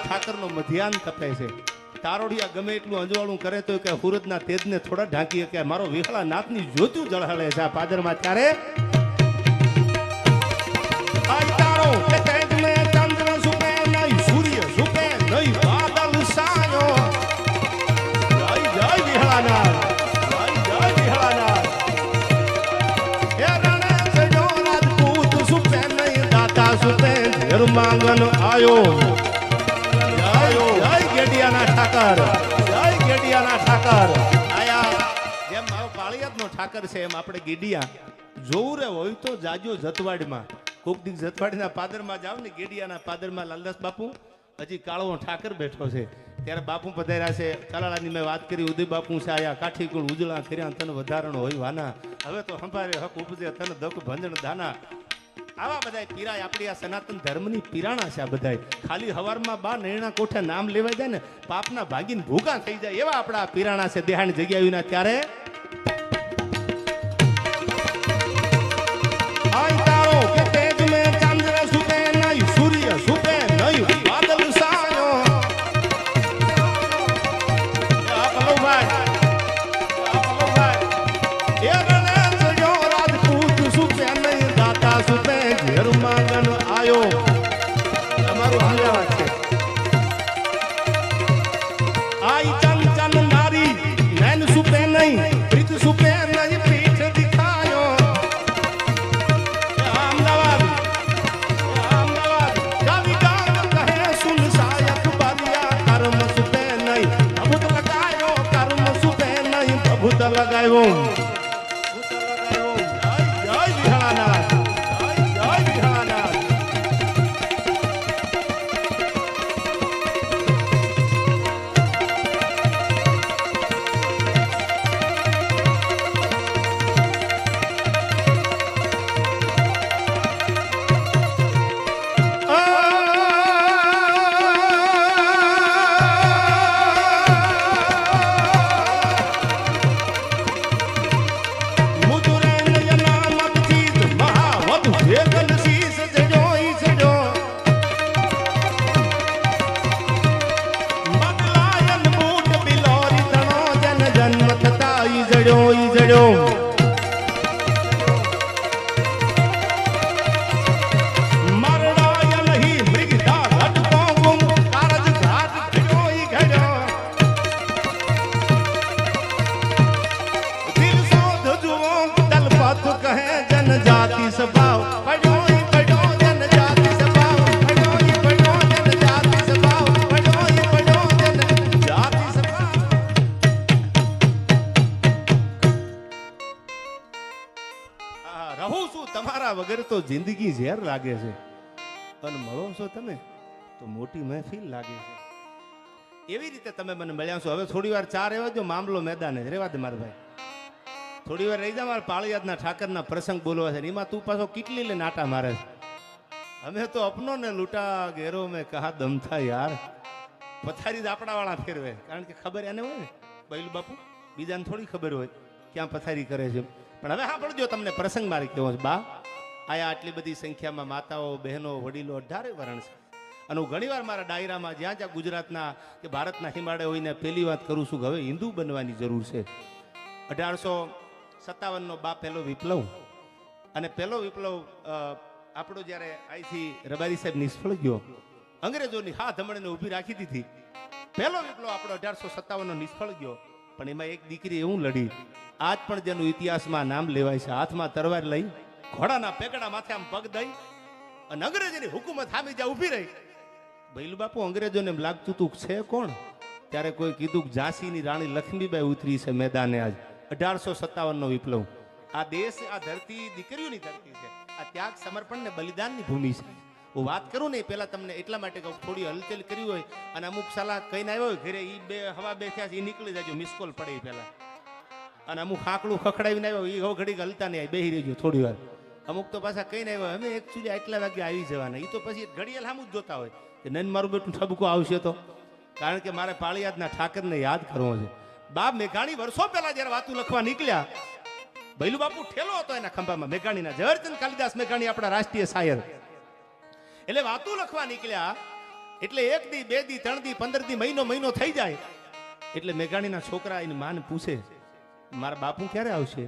ઠાકરનો મધ્યાન તપે છે. તારોડિયા ગમે એટલું અંજવાળું કરે તો કે હુરતના તેજને થોડા ઢાંકીએ કે મારો વિહળા નાથની જ્યોતિઓ જળહળે છે આ પાદરમાં. ત્યારે આય તારો કે તેજ મે ચંદ્ર સુપે નહીં સૂર્ય સુપે નહીં બાદલ સાયો. જય જય વિહળાનાથ. જય જય વિહળાનાથ. હે રણે સજો રાજપૂત સુપે નહીં દાતા સુપે ઘેર માંગન આયો. ઠાકર જય ગેડિયાના ઠાકર. આયા જેમ મારો પાળિયાદનો ઠાકર છે એમ આપણે ગેડિયા જોવું રે હોય તો જાજો જતવાડમાં. કોક દીક જતવાડના પાદરમાં જાવ ને ગેડિયાના પાદરમાં લાલદાસ બાપુ હજી કાળો ઠાકર બેઠો છે. ત્યારે બાપુ પધાર્યા છે. કાલાળાની મેં વાત કરી ઉદય બાપુ છે આયા. કાઠી કુળ ઉજળા કર્યા તને વધારણો હોય વાના. હવે તો સંભારે હક ઉપજે તને દક ભંજણ દાના. આવા બધા પીરાય આપણી આ સનાતન ધર્મની પીરાણા છે. આ બધા ખાલી હવારમાં બા નૈણા કોઠે નામ લેવાય જાય ને પાપના ભાગીને ભૂખા થઈ જાય એવા આપણા પીરાણા છે. દેહાની જગ્યા વિના ત્યારે આય તારો કે તેજ મે ચંદ્ર સુપે નહીં સૂર્ય સુપે નહીં બાદલ સાયો. આ પલ્લવભાઈ. આ પલ્લવભાઈ. એ રણે સજો રાજપૂત સુપે નહીં દાતા સુપે ઘેર માંગન આયો. અમારું અમદાવાદ છે. આઈ ચન ચન નારી નૈન સુપે નહીં પ્રીત સુપે નહીં પીઠ દિખાયો. અમદાવાદ. અમદાવાદ. ગાવી ગામ કહે સુન સાયક બારિયા કર્મ સુપે નહીં પ્રભુત લગાયો. કર્મ સુપે નહીં પ્રભુત લગાયો. જય વિહળાનાથ. રહું છું તમારા વગર તો જિંદગી ઝેર લાગે છે અને મળો છો તમે તો મોટી મહેફિલ લાગે છે. એવી રીતે તમે મને મળ્યા છો. હવે થોડી વાર ચા રહેવા દો. મામલો મેદાન જ રહેવા દે મારા ભાઈ. થોડી વાર રહી જા. મારા પાળિયાદના ઠાકરના પ્રસંગ બોલવા છે. એમાં તું પાછો કેટલી લઈને આટા મારે છે. અમે તો અપનો ને લૂંટા ઘેરો મેં કહા દમ થા યાર. પથારી જ આપણા વાળા ફેરવે કારણ કે ખબર એને હોય ને બૈલું બાપુ. બીજાને થોડી ખબર હોય ક્યાં પથારી કરે છે. પણ હવે સાંભળજો, તમને પ્રસંગ મારે કેવો છે બા. આયા આટલી બધી સંખ્યામાં માતાઓ, બહેનો, વડીલો 18 વર્ણ છે. અને હું ઘણીવાર મારા ડાયરામાં જ્યાં જ્યાં ગુજરાતના કે ભારતના હિમાલય હોઈને પહેલી વાત કરું છું કે હવે હિન્દુ બનવાની જરૂર છે. 1857નો બા પહેલો વિપ્લવ, અને પહેલો વિપ્લવ આપણો જ્યારે અહીંથી રબારી સાહેબ નિષ્ફળ ગયો, અંગ્રેજોની હાથ હમણાં ઊભી રાખી દીધી. પહેલો વિપ્લવ આપણો 1857નો નિષ્ફળ ગયો. પણ એમાં એક દીકરી એવું લડી, આજ પણ જેનું ઇતિહાસમાં નામ લેવાય છે. હાથમાં તરવાર લઈ, ઘોડાના પેકડા માથે આમ પગ દઈ, અને અંગ્રેજોની હુકુમત સામે જ્યાં ઊભી રહી. ભૈલું બાપુ, અંગ્રેજોને એમ લાગતું તું છે કોણ? ત્યારે કોઈ કીધું કે ઝાંસીની રાણી લક્ષ્મીબાઈ ઉતરી છે મેદાને. આજ 1857નો વિપ્લવ. આ દેશ, આ ધરતી દીકરીઓની ધરતી છે. આ ત્યાગ, સમર્પણ ને બલિદાનની ભૂમિ છે. હું વાત કરું ને પેલા તમને એટલા માટે કહું, થોડી હલચલ કરી હોય અને અમુક સલાહ કહીને આવ્યો હોય ઘરે, એ બે હવા બે થયા એ નીકળી જાજો, મિસ કોલ પડે પેલા. અને અમુક હાકડું ખખડાવીને આવ્યો એ હવે ઘડી હલતા નહીં, બેહી રહેજો થોડી વાર. અમુક તો પાછા કહીને આવ્યો અમે એકચુઅલી આટલા વાગે આવી જવાના, એ તો પછી ઘડિયાળ સામું જ જોતા હોય કે નન મારું બેટું ઠબકો આવશે તો. કારણ કે મારે પાળિયાદના ઠાકરને યાદ કરવો છે. બાપ મેઘાણી વર્ષો પહેલા જયારે વાતું લખવા નીકળ્યા, ભૈલું બાપુ ઠેલો હતો એના ખંભામાં મેઘાણીના. ઝવેરચંદ કાલિદાસ મેઘાણી આપણા રાષ્ટ્રીય શાયર. એટલે વાતું લખવા નીકળ્યા એટલે 1 દી 2 દી 3 દી 15 દી મહિનો થઈ જાય. એટલે મેઘાણીના છોકરા એની માને પૂછે, મારા બાપુ ક્યારે આવશે?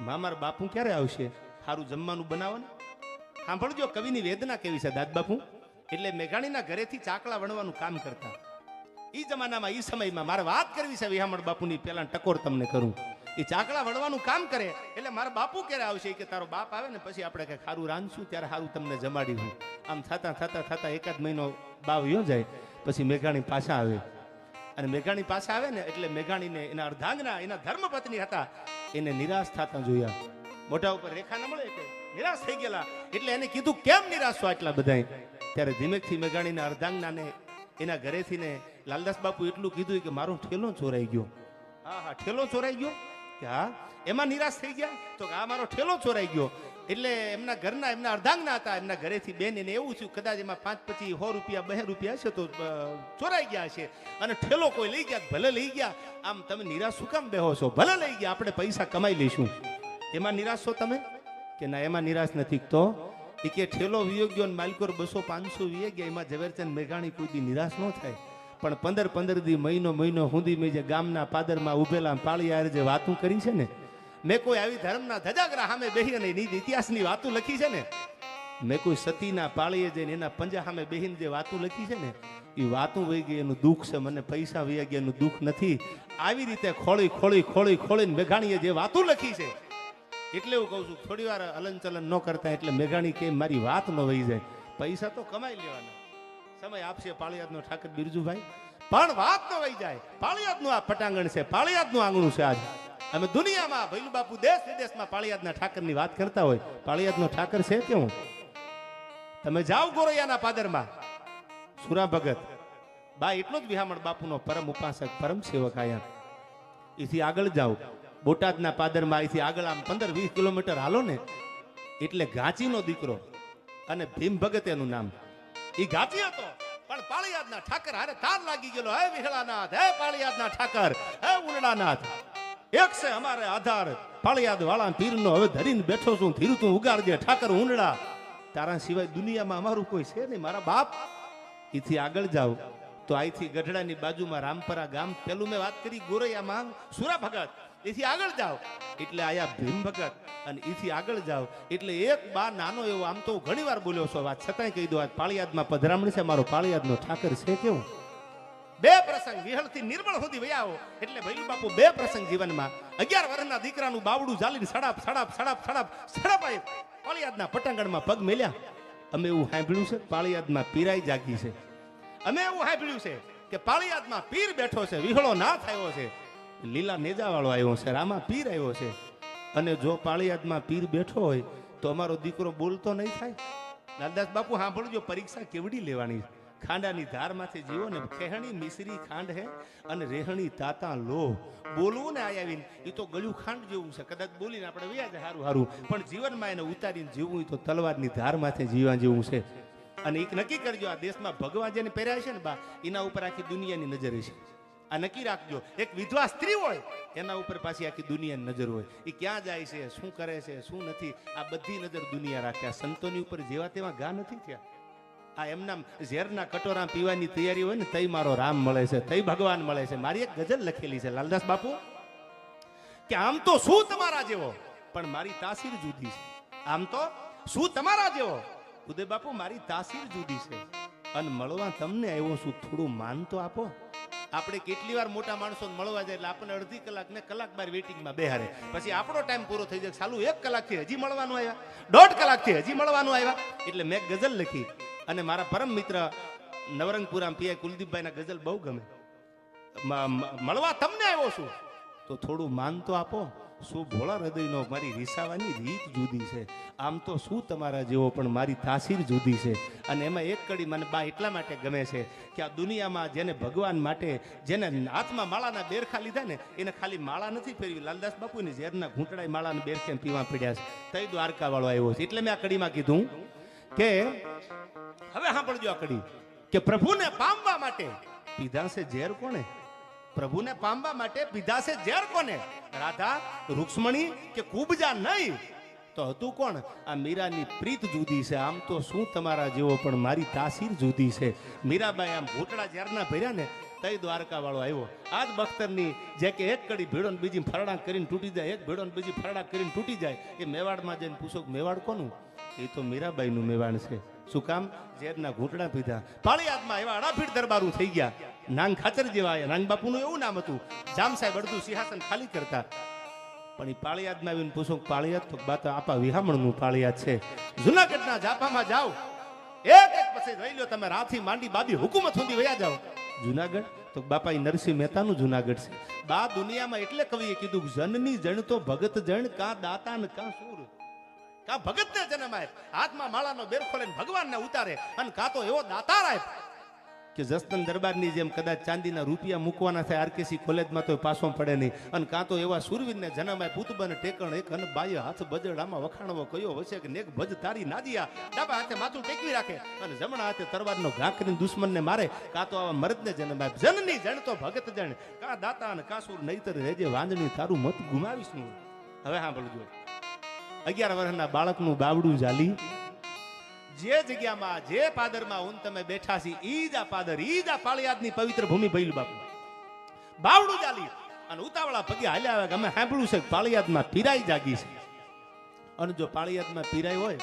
મારા બાપુ ક્યારે આવશે? સારું જમવાનું બનાવો ને. સાંભળજો કવિની વેદના કેવી છે દાદ બાપુ. એટલે મેઘાણીના ઘરેથી ચાકલા વણવાનું કામ કરતા. એ જમાનામાં, એ સમયમાં મારે વાત કરવી છે વિહામણ બાપુની, પેલા ટકોર તમને કરું. એ ચાકડા વણવાનું કામ કરે એટલે મારા બાપુ ક્યારે આવશે? કે તારો બાપ આવે ને પછી આપણે કઈ ખારું રાંધશું, ત્યારે સારું તમને જમાડીશું. આમ થતા એકાદ મહિનો બાવ યો જાય. પછી મેઘાણી પાછા આવે. અને મેઘાણી પાછા આવે ને એટલે મેઘાણીને એના અર્ધાંગના, એના ધર્મપત્ની હતા, એને નિરાશ થતા જોયા. મોઢા ઉપર રેખા ન મળે કે નિરાશ થઈ ગયેલા. એટલે એને કીધું કેમ નિરાશ છો આટલા બધા? ત્યારે ધીમેકથી મેઘાણીના અર્ધાંગનાને એના ઘરેથી ને લાલદાસ બાપુ એટલું કીધું કે મારો ઠેલો ચોરાઈ ગયો. હા, ઠેલો ચોરાઈ ગયો કે હા? એમાં નિરાશ થઈ ગયા તો આ મારો ઠેલો ચોરાઈ ગયો. એટલે એમના ઘરના, એમના અર્ધાંગના હતા, એમના ઘરેથી બેન એને એવું થયું કદાચ એમાં 5, 25, 100 રૂપિયા 2 રૂપિયા હશે તો ચોરાઈ ગયા હશે, અને ઠેલો કોઈ લઈ ગયા. ભલે લઈ ગયા, આમ તમે નિરાશ શું કામ બેહો છો? ભલે લઈ ગયા, આપણે પૈસા કમાઈ લઈશું. એમાં નિરાશ છો તમે? કે ના, એમાં નિરાશ નથી. તો એ કે ઠેલો વિયો ગયો ને માલિકોર 200, 500 વીએ ગયા. એમાં ઝવેરચંદ મેઘાણી કોઈ દી નિરાશ ન થાય. પણ 15 દી મહિનો સુધી મેં જે ગામના પાદરમાં ઉભેલા પાળિયાર જે વાતું કરી છે ને, મેં કોઈ આવી ધર્મના ધજાગરા સામે બેહી અને ઇતિહાસની વાતું લખી છે ને, મેં કોઈ સતીના પાળીએ જઈને એના પંજા સામે બેહીને જે વાતું લખી છે ને, એ વાતું વહી ગઈ એનું દુઃખ છે. મને પૈસા વહી ગયા એનું દુઃખ નથી. આવી રીતે ખોળીને મેઘાણીએ જે વાતું લખી છે, એટલે હું કહું છું થોડી વાર હલનચલન ન કરતા. એટલે મેઘાણી કે મારી વાત ન વહી જાય. પૈસા તો કમાઈ લેવાના, સમય આપશે પાળિયાદનો ઠાકર બિરજુભાઈ, પણ વાત ન વહી જાય. પાળિયાદનું આ પટાંગણ છે, પાળિયાદનું આંગણું છે. આજ અમે દુનિયામાં ભૈલું બાપુ દેશ વિદેશમાં પાળિયાદના ઠાકરની વાત કરતા હોય. પાળિયાદનો ઠાકર છે કેવું? તમે જાઓ ગોરૈયાના પાદરમાં, સુરા ભગત બા એટલો જ વિહામણ બાપુનો પરમ ઉપાસક, પરમ સેવક આયા. એથી આગળ જાઓ બોટાદના પાદરમાં, અહીંથી આગળ આમ 15-20 કિલોમીટર હાલો ને એટલે ઘાંચીનો દીકરો અને ભીમ ભગત એનું નામ. એ ઘાંચી હતો પણ પાળિયાદના ઠાકર હારે તાર લાગી ગયેલો. હે વિહળાનાથ, હે પાળિયાદના ઠાકર, હે ઉનડાનાથ, એક છે અમારે આધાર. પાળિયાદ વાળા પીરનો હવે ધરીને બેઠો છું, ધીરું તું ઉગાડજે ઠાકર ઉનડા. તારા સિવાય દુનિયામાં અમારું કોઈ છે નહીં મારા બાપ. એથી આગળ જાઓ તો અહીંથી ગઢડાની બાજુમાં રામપરા ગામ, પેલું મેં વાત કરી ગોરૈયામાં સુરા ભગત. એથી આગળ જાઓ એટલે આયા ભીમ ભગત, અને એથી આગળ જાઓ એટલે એક બા નાનો એવો, આમ તો ઘણી વાર બોલ્યો છો વાત છતાંય કહી દો, આજ પાળિયાદમાં પધરામણી છે. મારો પાળિયાદનો ઠાકર છે કેવું? 2 પ્રસંગ વિહળથી નિર્મળ સુધી વયાવો એટલે ભૈલું બાપુ 2 પ્રસંગ જીવનમાં. 11 વર્ષના દીકરાનું બાવડું ઝાલીને સડાપ પાળિયાદના પટાંગણમાં પગ મેલ્યા. અમે એવું સાંભળ્યું છે પાળિયાદમાં પીરાઈ જાગી છે. અમે એવું સાંભળ્યું છે કે પાળિયાદમાં પીર બેઠો છે, વિહળો નાથ આવ્યો છે, લીલા નેજાવાળો આવ્યો છે, રામા પીર આવ્યો છે. અને જો પાળિયાદમાં પીર બેઠો હોય તો અમારો દીકરો બોલતો નહીં થાય. લાલદાસ બાપુ સાંભળજો, પરીક્ષા કેવડી લેવાની? ખાંડાની ધારમાંથી જીવો ને, ખેહણી મિશ્રી ખાંડ હે અને રેહણી તાતા લો. બોલવું ને આવીને એ તો ગળ્યું ખાંડ જેવું છે. કદાચ બોલીને આપણે વ્યાજ હારું, પણ જીવનમાં એને ઉતારીને જીવવું તો તલવારની ધારમાંથી જીવા જેવું છે. અને એક નક્કી કરજો, આ દેશમાં ભગવાન જેને પહેર્યા છે ને બા, એના ઉપર આખી દુનિયાની નજર છે. આ નક્કી રાખજો. એક વિધવા સ્ત્રી હોય એના ઉપર પાછી આખી દુનિયાની નજર હોય. એ ક્યાં જાય છે, શું કરે છે, શું નથી, આ બધી નજર દુનિયા રાખે. આ સંતોની ઉપર જેવા તેવા ઘા નથી થયા. આ એમના ઝેરના કટોરા પીવાની તૈયારી હોય ને તઈ મારો રામ મળે છે, તઈ ભગવાન મળે છે. મારી એક ગઝલ લખેલી છે લાલદાસ બાપુ કે આમ તો શું તમારા જેવો પણ મારી તાસીર જુદી છે. આમ તો શું તમારા જેવો ઉદય બાપુ મારી તાસીર જુદી છે. અને મળવા તમને આવ્યો છું, થોડું માન તો આપો. આપણે કેટલી વાર મોટા માણસો મળવા જાય એટલે આપણને અડધી કલાક ને કલાક બાર વેઇટિંગમાં બેહારે. પછી આપણો ટાઈમ પૂરો થઈ જાય, ચાલુ 1 કલાકથી હજી મળવાનું આવ્યા, 1.5 કલાકથી હજી મળવાનું આવ્યા. એટલે મેં ગઝલ લખી અને મારા પરમ મિત્ર નવરંગપુરા પીઆઈ કુલદીપભાઈના ગઝલ બહુ ગમે. મળવા તમને આવ્યો છું તો થોડું માન તો આપો. શું ભોળા હૃદયનો મારી રીસાવાની રીત જુદી છે. આમ તો શું તમારા જેવો પણ મારી તાસીર જુદી છે. અને એમાં એક કડી મને બા એટલા માટે ગમે છે કે આ દુનિયામાં જેને ભગવાન માટે જેને હાથમાં માળાના બેરખા લીધા ને એને ખાલી માળા નથી ફેરવી. લાલદાસ બાપુની ઝેરના ઘૂંટડાય માળાના બેરખે પીવા પડ્યા છે. તઈ દ્વારકા વાળો આવ્યો છે. એટલે મેં આ કડીમાં કીધું કે હવે સાંભળજો આ કડી કે પ્રભુને પામવા માટે પીધા છે ઝેર કોને? પ્રભુને પામવા માટે પીધા છે ઝેર કોને? રાધા, રૂક્ષ્મણી કે કુબજા નહીં તો હતું કોણ? આ મીરાની પ્રીત જુદી છે. આમ તો શું તમારા જેવો પણ મારી તાસીર જુદી છે. મીરાબાઈ આમ ઘૂંટડા ઝેરના ભર્યા ને તઈ દ્વારકા વાળો આવ્યો. આજ બખ્તરની જે કે એક કડી ભેડો ને બીજી ફરડા કરીને તૂટી જાય, એક ભેડો ને બીજી ફરડા કરીને તૂટી જાય. એ મેવાડમાં જઈને પૂછો મેવાડ કોનું? એ તો મીરાબાઈનું મેવાડ છે. શું કામ? ઝેરના ઘૂંટડા પીધા. પાળિયાદમાં એવા અડાફીટ દરબારું થઈ ગયા. નાંગ ખાચર જેવા. નાંગ બાપુનું એવું નામ હતું. જામ સાહેબ અડધું સિંહાસન ખાલી કરતા. પણ એ પાળિયાદમાં આવીને પૂછો પાળિયાદ તો બાત આપા વિહામણનું પાળિયાદ છે. જુનાગઢના જાપામાં જાઓ, એક પછી રહી લો તમે, રાથી માંડી બાબી હુકુમત સુધી વયા જાઓ. જુનાગઢ તો બાપા નરસિંહ મહેતાનું જુનાગઢ છે. બા દુનિયામાં એટલે કવિએ કીધું જનની જણ તો ભગત જણ કા દાતા ને કા સૂર. કા ભગત ને જન્મ આપ, હાથમાં માળાનો બેરખો લઈને ભગવાનને ઉતારે, અને કા તો એવો દાતાર આપ કે જસદન દરબારની જેમ કદાચ ચાંદીના રૂપિયા મૂકવાના થાય આરકેસી કોલેજમાં તો પાછો પડે નહીં. અને કાં તો એવા સુરવીરને જન્મ આપ, પૂતબન ટેકણ એક અને બાય હાથ બજડામાં વખાણવો કયો વસે કે નેક ભજ તારી નાદિયા. ડાબા હાથે માથું ટેકવી રાખે અને જમણા હાથે તરવારનો ઘા કરીને દુશ્મનને મારે. કાં તો આવા મર્દને જન્મ આપ. જનની જણ તો ભગત જણ કા દાતા અને કાસુર નહીતર રેજે વાંદણી તારું મત ગુમાવીશ નું. હવે સાંભળજો, 11 વર્ષના બાળકનું બાવડું જાલી, જે જગ્યામાં જે પાદરમાં હું તમે બેઠા છી ઈ જ આ પાદર, ઈ જ આ પાળિયાદની પવિત્ર ભૂમિ ભૈલું બાપુ. બાવડું જાલી અને ઉતાવળા પગે હાલ્યા આવે. અમે સાંભળ્યું છે પાળિયાદમાં પીરાઈ જાગી છે. અને જો પાળિયાદમાં પીરાઈ હોય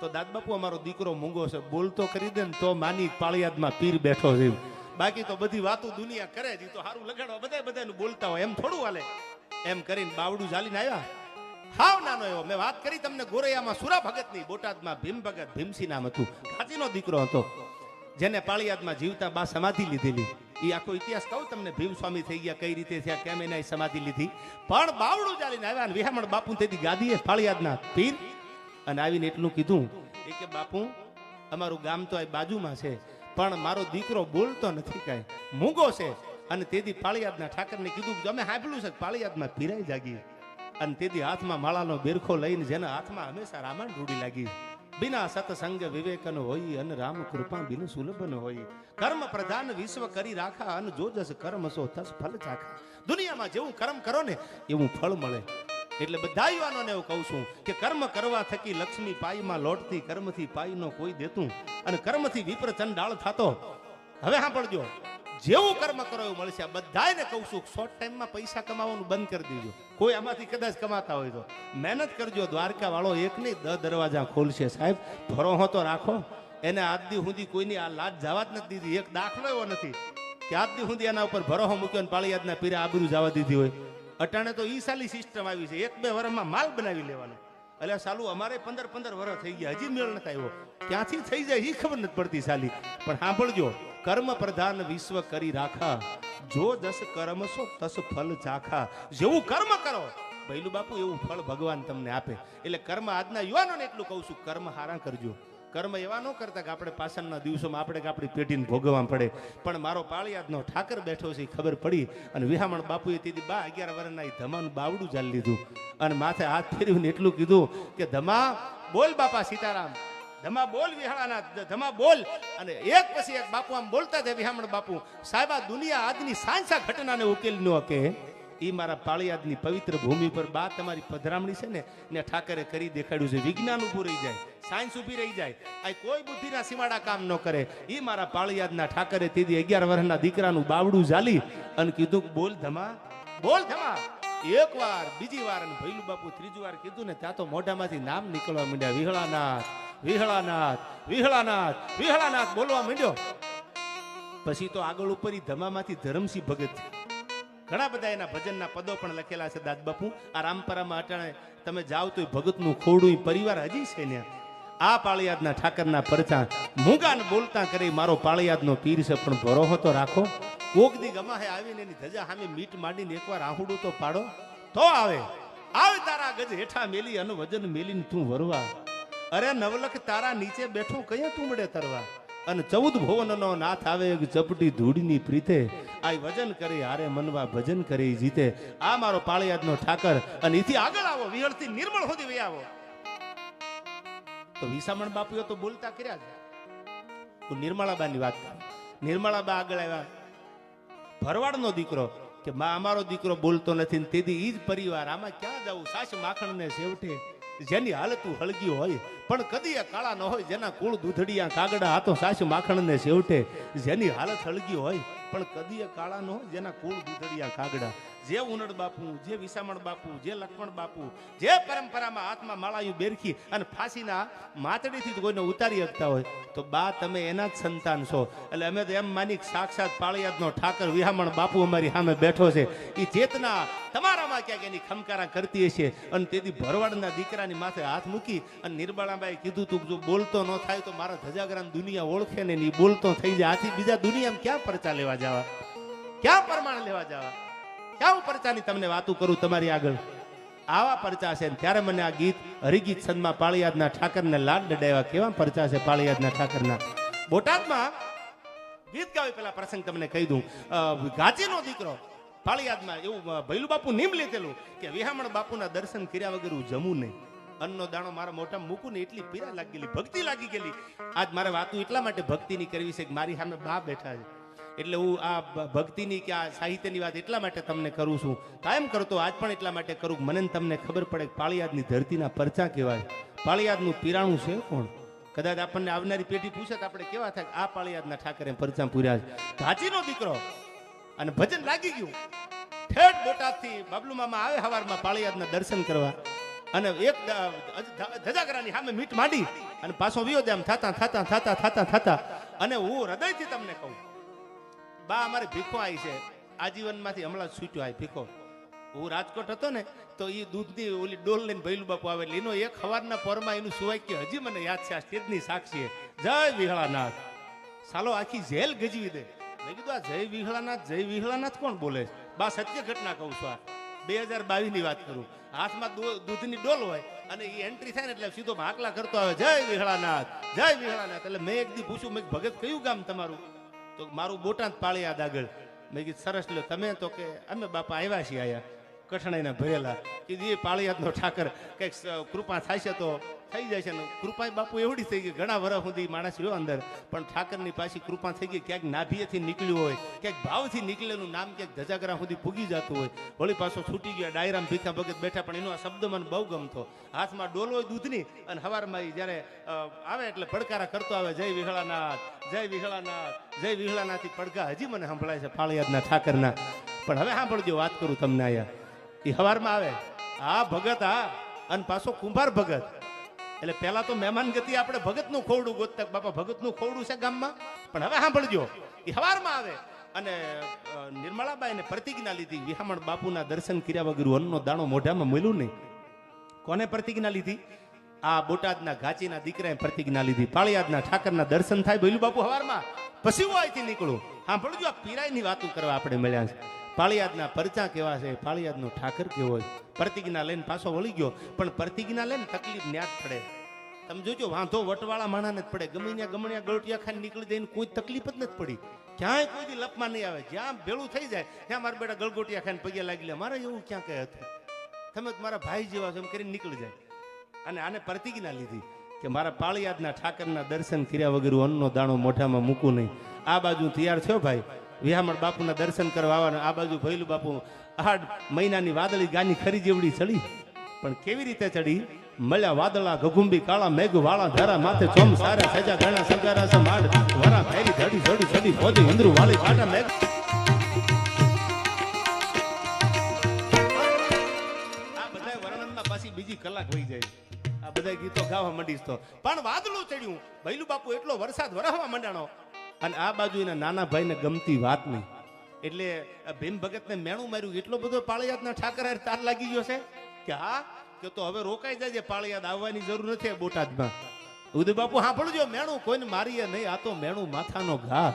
તો દાદ બાપુ અમારો દીકરો મૂંગો છે, બોલતો કરી દે ને તો માની પાળિયાદમાં પીર બેઠો છે. બાકી તો બધી વાતો દુનિયા કરે છે, તો સારું લગાડવા બધા બધાનું બોલતા હોય એમ થોડું હાલે. એમ કરીને બાવડું જાલીને આવ્યા. હાવ નાનો એવો મેં વાત કરી તમને ગોરૈયામાં સુરા ભગત ની, બોટાદમાં ભીમ ભગત ભીમસી નામ હતું. કાચીનો દીકરો હતો જેને પાળિયાદમાં જીવતા બા સમાધિ લીધેલી. એ આખો ઇતિહાસ કહું તમને. ભીમ સ્વામી થઈ ગયા, કઈ રીતે થયા, કેમ એના સમાધિ લીધી. પણ બાવડું ચાલીને આવ્યા. વિહામણ બાપુ તેથી ગાદીએ પાળિયાદના પીર અને આવીને એટલું કીધું કે બાપુ અમારું ગામ તો આ બાજુમાં છે પણ મારો દીકરો બોલતો નથી, કાંઈ મૂંગો છે. અને તેથી પાળિયાદના ઠાકરને કીધું અમે સાંભળ્યું છે પાળિયાદમાં પીરાઈ જાગી. અને તેથી હાથમાં માળાનો બેરખો લઈને જેના હાથમાં હંમેશા રામાયણ રૂડી લાગી. બિના સત્સંગ વિવેકન હોય અને રામ કૃપા બિન સુલભન હોય. કર્મ પ્રધાન વિશ્વ કરી રાખા અને જો જસ કર્મ સો તસ ફલ ચાખા. દુનિયામાં જેવું કર્મ કરો ને એવું ફળ મળે. એટલે બધા યુવાનોને એવું કહું છું કે કર્મ કરવા થકી લક્ષ્મી પાઈમાં લોટતી, કર્મથી પાઈનો કોઈ દેતું અને કર્મથી વિપ્ર ચંડાળ થતો. હવે સાંભળજો, જેવું કર્મ કરો એવું મળશે. આ બધાને કહું છું શોર્ટ ટાઈમમાં પૈસા કમાવાનું બંધ કરી દેજો. કોઈ આમાંથી કદાચ કમાતા હોય તો મહેનત કરજો. દ્વારકા વાળો એક નહીં 10 દરવાજા ખોલશે સાહેબ. ભરોહો તો રાખો. એને આજ દી સુધી કોઈની આ લાજ જવા જ નથી દીધી. એક દાખલો એવો નથી કે આજ દી સુધી એના ઉપર ભરોહો મૂક્યો ને પાળિયાદના પીરે આબરૂ જવા દીધી હોય. અટાણે તો ઈ સાલી સિસ્ટમ આવી છે, 1-2 વર્ષમાં માલ બનાવી લેવાનો. એટલે સાલું અમારે 15 વર્ષ થઈ ગયા, હજી મેળ નથી આવ્યો. ક્યાંથી થઈ જાય એ ખબર નથી પડતી સાલી. પણ સાંભળજો, કર્મ પ્રધાન વિશ્વ કરી રાખા, જો જસ કર્મ સો તસ ફલ ચાખા. જેવું કર્મ કરો ભૈલું બાપુ એવું ફળ ભગવાન તમને આપે. એટલે કર્મ આજના યુવાનોને એટલું કહું છું, કર્મ હારા કરજો. કર્મ એવા ન કરતા કે આપણે પાછળના દિવસોમાં આપણે કે આપણી પેઢીને ભોગવવા પડે. પણ મારો પાળિયાદનો ઠાકર બેઠો છે ખબર પડી. અને વિહામણ બાપુએ તેથી 11 વર્ષના એ ધમાનું બાવડું ચાલી લીધું અને માથે હાથ ફેરવીને એટલું કીધું કે ધમા બોલ બાપા સીતારામ. ધમા બોલ વિહાળાનાથ, ધમા બોલ. અને એક પછી એક બાપુ આમ બોલતા જાય વિહામણ બાપુ, સાહેબ આ દુનિયા આજની સાંસા ઘટનાને ઉકેલ ન કે ઈ મારા પાળિયાદની પવિત્ર ભૂમિ પર બા તમારી પધરામણી છે ને ઠાકરે કરી દેખાડ્યું છે. વિજ્ઞાન ઊભું રહી જાય, સાયન્સ ઊભી રહી જાય, આ કોઈ બુદ્ધિના સીમાડા કામ ન કરે. ઈ મારા પાળિયાદના ઠાકરે તીધી 11 વર્ષના દીકરાનું બાવડું ઝાલી અને કીધું કે બોલ ધમા, બોલ ધમા. એક વાર, બીજી વાર અને ભૈલું બાપુ ત્રીજી વાર કીધું ને ત્યાં તો મોઢામાંથી નામ નીકળવા માંડ્યા, વિહળાનાથ, વિહળાનાથ, વિહળાનાથ, વિહળાનાથ બોલવા માંડ્યો. પછી તો આગળ ઉપર ઈ ધમામાંથી ધરમસિંહ ભગત, ઘણા બધા એના ભજનના પદો પણ લખેલા છે દાદ બાપુ. આ રામપરામાં અટાણે તમે જાઓ તો ભગતનું ખોડું પરિવાર હજી છે ને. આ પાળિયાદના ઠાકરના પરચા મૂંગાને બોલતા કરી મારો પાળિયાદનો પીર છે, પણ ભરોહો તો રાખો. કોક દી ગમાહે આવીને એની ધજા સામે મીટ માંડીને એકવાર આહુડું તો પાડો તો આવે. આવે તારા ગજ હેઠા મેલી અને વજન મેલીને તું વરવા. અરે નવલખ તારા નીચે બેઠો કયા તું મળે તરવા. અને 14 ભુવનનો નાથ આવે એક ચપટી ધૂળની પ્રીતે, આ વજન કરે હારે મનવા ભજન કરે જીતે. આ મારો પાળિયાદનો ઠાકર. અને એથી આગળ આવો, વિહળથી નિર્મળ સુધી વહી આવો. તો વિસામણ બાપુએ તો બોલતા કર્યા છે. હું નિર્મળાબાની વાત કરું. નિર્મળાબા આગળ આવ્યા, ભરવાડનો દીકરો કે માં અમારો દીકરો બોલતો નથી ને તેથી ઈ જ પરિવાર, આમાં ક્યાં જવું. સાસ માખણને સેવટે જેની હાલતું હળગી હોય પણ કદી કાળા ન હોય, જેના કુળ દૂધડિયા કાગડા હાથો સાસ માખણને સેવટે જેની હાલત હળગી હોય પણ કદી કાળા ન હોય, જેના કુળ દૂધડિયા કાગડા. જે ઉનડ બાપુ, જે વિસામણ બાપુ, જે લક્ષ્મણ બાપુ, જે પરંપરામાં હાથમાં માળાયું બેરખી અને ફાંસીના માતડીથી કોઈને ઉતારી શકતા હોય તો બા તમે એના જ સંતાન છો. એટલે અમે તો એમ માની સાક્ષાત પાળિયાદનો ઠાકર વિહામણ બાપુ અમારી સામે બેઠો છે. એ ચેતના તમારામાં ક્યાંક એની ખમકારા કરતી હશે. અને તેથી ભરવાડના દીકરાની માથે હાથ મૂકી અને નિર્મળાબાઈ કીધું તું જો બોલતો ન થાય તો મારા ધજાગરાની દુનિયા ઓળખે ને નહીં, બોલતો થઈ જાય. આથી બીજા દુનિયામાં ક્યાં પરચા લેવા જવા, ક્યાં પ્રમાણ લેવા જવા, ક્યાં પરચાની તમને વાતું કરું તમારી આગળ. આવા પરચા છે. ત્યારે મને આ ગીત હરિગીત સંતમાં પાળિયાદના ઠાકરને લાડ ડડાવ્યા. કેવા પરચા છે પાળિયાદના ઠાકરના. બોટાદમાં ગીત ગાવે પેલા પ્રસંગ તમને કહી દઉં. ગાચીનો દીકરો પાળિયાદમાં એવું ભૈલું બાપુ નિમ લીધેલું કે વિહામણ બાપુના દર્શન કર્યા વગર હું જમું નહીં. અન્નનો દાણો મારા મોઢા મૂકું ને એટલી પીડા લાગી ગયેલી, ભક્તિ લાગી ગયેલી. આજ મારે વાતું એટલા માટે ભક્તિની કરવી છે કે મારી સામે બા બેઠા છે એટલે હું આ ભક્તિની કે આ સાહિત્યની વાત એટલા માટે તમને કરું છું. કાયમ કરતો આજ પણ એટલા માટે કરું મને તમને ખબર પડે કે પાળિયાદની ધરતીના પરચા કહેવાય. પાળિયાદનું પીરાણું છે કોણ? કદાચ આપણને આવનારી પેઢી પૂછે તો આપણે કેવા થાય આ પાળિયાદના ઠાકરે પરચા પૂર્યા છે. ઘાચીનો દીકરો અને ભજન લાગી ગયું. ઠેઠ બોટાદથી બાબલુ મામા આવે હવારમાં પાળિયાદના દર્શન કરવા અને એક ધજાગરાની સામે મીટ માંડી અને પાછો વિયો જામ થતા થતા થતા થતા થતા. અને હું હૃદયથી તમને કહું, બા અમારે ભીખો આવી છે આજીવનમાંથી, હમણાં છૂટ્યો આવી ભીખો. હું રાજકોટ હતો ને તો એ દૂધની ઓલી ડોલ લઈને ભૈલું બાપુ આવે એટલે એનો એક સવારના પોરમાં એનું સુવાક્ય હજી મને યાદ છે. આ સ્ટેજની સાક્ષી જય વિહળાનાથ. સાલો આખી જેલ ગજવી દે. મેં કીધું આ જય વિહળાનાથ, જય વિહળાનાથ કોણ બોલે છે? બા સત્ય ઘટના કહું છું. આ 2022 ની વાત કરું. હાથમાં દૂધની ડોલ હોય અને એ એન્ટ્રી થાય ને એટલે સીધો હાકલા કરતો આવે જય વિહળાનાથ, જય વિહળાનાથ. એટલે મેં એક દી પૂછ્યું, મેં ભગત કયું ગામ તમારું? તો મારું બોટાદ પાળિયાદ આગળ. મેં કીધું સરસ લ્યો તમે તો કે અમે બાપા આવ્યા છીએ આયા કઠણાઈના ભરેલા. કીધું એ પાળિયાદનો ઠાકર કંઈક કૃપા થાય છે તો થઈ જાય છે ને. કૃપા બાપુ એવડી થઈ ગઈ, ઘણા વર્ષ સુધી માણસ રહ્યો અંદર પણ ઠાકરની પાછી કૃપા થઈ ગઈ. ક્યાંક નાભીએથી નીકળ્યું હોય, ક્યાંક ભાવથી નીકળેલું નામ ક્યાંક ધજાગરા સુધી પૂગી જતું હોય. વળી પાછો છૂટી ગયા. ડાયરામ ભીખા ભગત બેઠા પણ એનો આ શબ્દ મને બહુ ગમતો. હાથમાં ડોલ હોય દૂધની અને સવારમાં જ્યારે આવે એટલે પડકારા કરતો આવે જય વિહળાનાથ, જય વિહળાનાથ, જય વિહળાનાથથી પડકા હજી મને સંભળાય છે પાળિયાદના ઠાકરના. પણ હવે સાંભળજો, વાત કરું તમને આયા. એ સવારમાં આવે આ ભગત આ અને પાછો કુંભાર ભગત. એટલે પેલા તો મહેમાન ગતિ આપણે ભગતનું ખોરડું ગોતતા, બાપા ભગતનું ખોરડું છે ગામમાં. પણ હવે સાંભળજો, એ સવારમાં આવે અને નિર્મળાબાઈને પ્રતિજ્ઞા લીધી વિહામણ બાપુના દર્શન કર્યા વગર અન્નનો દાણો મોઢામાં મળ્યું નહીં. કોને પ્રતિજ્ઞા લીધી? આ બોટાદના ઘાચીના દીકરાએ પ્રતિજ્ઞા લીધી. પાળિયાદના ઠાકરના દર્શન થાય ભૈલું બાપુ સવારમાં, પછી હું અહીંથી નીકળું. સાંભળજો, આ પીરાયની વાતો કરવા આપણે મળ્યા છે. પાળિયાદના પરચા કેવા છે, પાળિયાદનો ઠાકર કેવો છે. પ્રતિજ્ઞા લઈને પાછો વળી ગયો પણ પ્રતિજ્ઞા લઈને તકલીફ ન્યાજ પડે. તમે જોજો, વાંધો વટવાળા માણાને જ પડે. ગમે ગમણ્યા ગળટિયા ખાઈને નીકળી જાય કોઈ તકલીફ જ નથી પડી. ક્યાંય કોઈ લપમાં નહીં આવે. જ્યાં ભેળું થઈ જાય ત્યાં મારા બેટા ગળગોટિયા ખાઈને પગે લાગી લે. મારે એવું ક્યાં કહે હતું, તમે મારા ભાઈ જેવા છો એમ કરીને નીકળી જાય. અને આને પ્રતિજ્ઞા લીધી કે મારા પાળિયાદના ઠાકરના દર્શન કર્યા વગર અન્નનો દાણો મોઢામાં મૂકું નહીં. આ બાજુ તૈયાર થયો ભાઈ વિહામણ બાપુના દર્શન કરવા આવવાના. આ બાજુ ભૈલું બાપુ 8 મહિનાની વાદળી ગાની ખરી જેવડી ચડી. પણ કેવી રીતે ચડી? મળ્યા વાદળા ગગુંબી કાળા મેઘ વાળા ધારા માથે ચોમ સારા સજા ગણા સંગારા સમાડ વરા ફેરી ધડી ધડી ચડી ફોજી અંદરુ વાળી કાટા મેઘ. આ બધા વર્ણનમાં પાછી બીજી કલાક વહી જાય. આ બધા ગીતો ગાવા માંડીશ તો પણ વાદળું ચડ્યું. ભૈલું બાપુ એટલો વરસાદ વરસવા માંડાણો અને આ બાજુ એના નાના ભાઈને ગમતી વાત નહીં એટલે ભીમ ભગતને મેણું માર્યું. એટલો બધો પાળિયાદના ઠાકર તાર લાગી ગયો છે કે હા કે તો હવે રોકાઈ જાય. પાળિયાદ આવવાની જરૂર નથી બોટાદમાં. ઉદય બાપુ સાંભળજો, મેણું કોઈને મારીએ નહીં. આ તો મેણું માથાનો ઘા.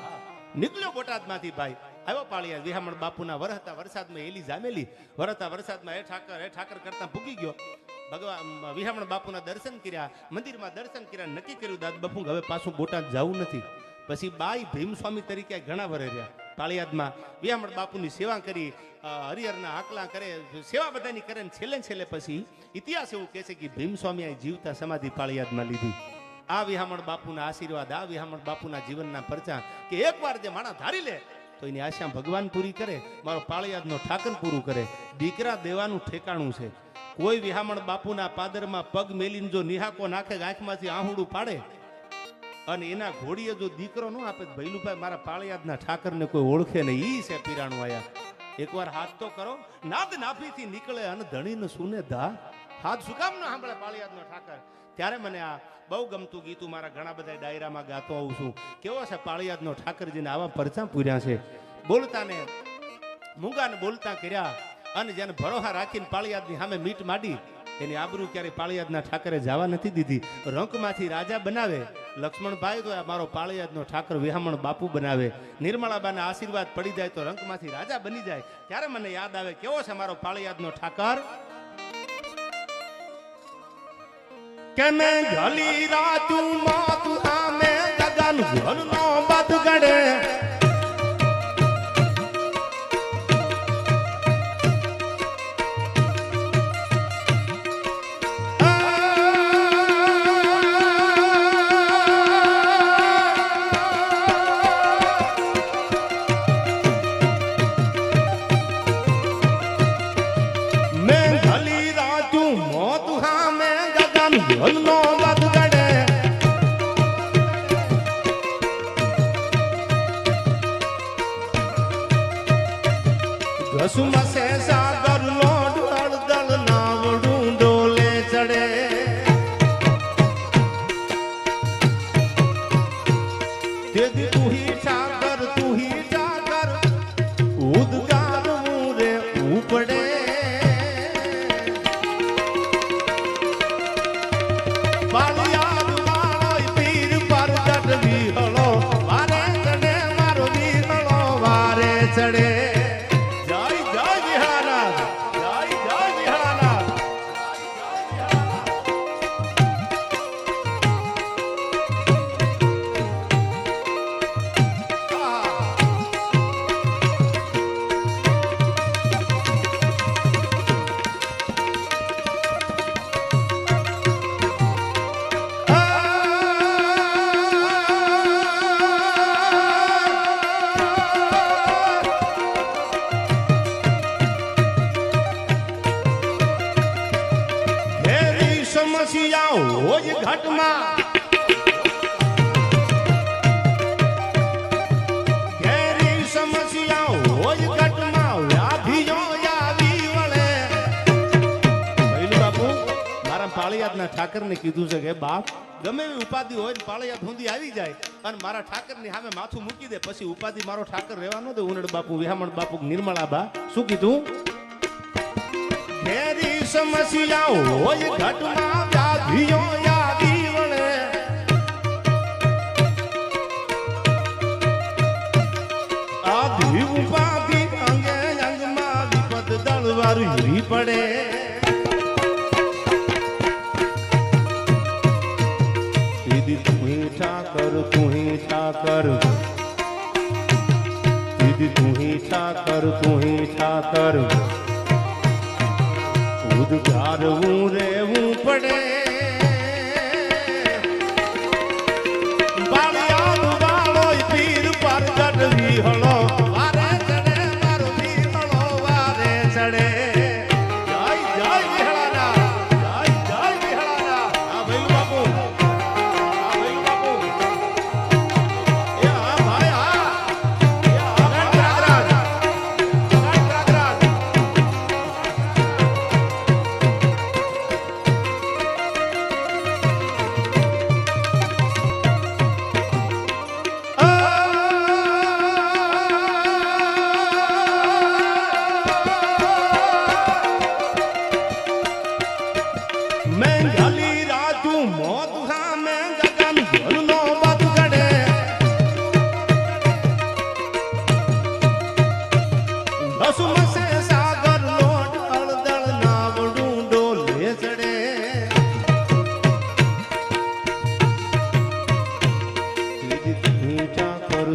નીકળ્યો બોટાદમાંથી ભાઈ, આવ્યો પાળિયાદ. વિહામણ બાપુના વરસતા વરસાદમાં એલી જામેલી વરસતા વરસાદમાં એ ઠાકર કરતા ભૂગી ગયો. ભગવાન વિહામણ બાપુના દર્શન કર્યા, મંદિરમાં દર્શન કર્યા, નક્કી કર્યું દાદ બાપુ હવે પાછું બોટાદ જવું નથી. પછી બાઈ ભીમ સ્વામી તરીકે ઘણા વરે રહ્યા પાળિયાદમાં. વિહામણ બાપુની સેવા કરી, હરિહરના આકલા કરે, સેવા બધાની કરે. છેલ્લે પછી ઇતિહાસ એવું કહે છે કે ભીમ સ્વામી અહીં જીવતા સમાધિ પાળિયાદમાં લીધી. આ વિહામણ બાપુના આશીર્વાદ, આ વિહામણ બાપુના જીવનના પરચા કે એકવાર જે માણસ ધારી લે તો એની આશા ભગવાન પૂરી કરે, મારો પાળિયાદનો ઠાકર પૂરું કરે. દીકરા દેવાનું ઠેકાણું છે. કોઈ વિહામણ બાપુના પાદરમાં પગ મેલીને જો નિહાકો નાખે, આંખમાંથી આહુડું પાડે અને એના ઘોડીએ જો દીકરો ન આપે, ભૈલુભાઈ મારા પાળિયાદના ઠાકરને કોઈ ઓળખે નહીં. ઈ છે પીરાણું આયા. એકવાર હાથ તો કરો. નાદ નાભીથી નીકળે અને ધણીને સુને ધા. હાથ શું કામ ન સાંભળે પાળિયાદનો ઠાકર? ત્યારે મને આ બહુ ગમતું ગીતું મારા ઘણા બધા ડાયરામાં ગાતો આવું છું. કેવો છે પાળિયાદનો ઠાકરજીને આવા પરચા પૂર્યા છે. બોલતા ને મૂંગાને બોલતા કર્યા અને જેને ભરોહા રાખીને પાળિયાદની સામે મીટ માંડી, એની આબરૂ ક્યારે પાળિયાદના ઠાકરે જવા નથી દીધી. રંકમાંથી રાજા બનાવે લક્ષ્મણભાઈ, તો આ મારો પાળિયાદનો ઠાકર વિહામણ બાપુ બનાવે. નિર્મળાબાના આશીર્વાદ પડી જાય તો રંકમાંથી રાજા બની જાય. ત્યારે મને યાદ આવે કેવો છે મારો પાળિયાદનો ઠાકર. કે મેં ઘલી રાતું મોત આમે ગગન ઘરનો બદ ગડે. ઘસુમસે સાગર લોડ હળદળ નાવડું ડોલે ચડે. તેથી તું હી ઠાકર ઉદગાર મુરે ઉપડે. પાળિયાદ વાળો પીર પર ચડવી હળો વારે ચડે, મારો વીરળો વારે ચડે. હોય ઘટમાં ઘેરી સમસ્યા હોય ઘટમાં વ્યાધિઓ આવી વળે. ભૈલું બાપુ મારા પાળિયાદના ઠાકરને કીધું છે કે બાપ ગમે એવી ઉપાધિ હોય પાળિયાદ સુધી આવી જાય અને મારા ઠાકરની સામે માથું મૂકી દે, પછી ઉપાધિ મારો ઠાકર રહેવાનો દે. ઉનડ બાપુ વિહામણ બાપુ નિર્મળાબા શું કીધું? ઘેરી સમસ્યા હોય ઘટમાં વ્યાધિઓ આવી વળે. આધિ ઉપાધિ અંગે અંગમાં વિપદ દળવારી પડે. દીદી તું હી ઠાકર, તું હી ઠાકર, દીદી તું હી ઠાકર, તું હી ઠાકર. ઉદગારવું રેવું પડે. હસુમ સે સાગર લોટ અળદળ નાવડું ડોલે ચડે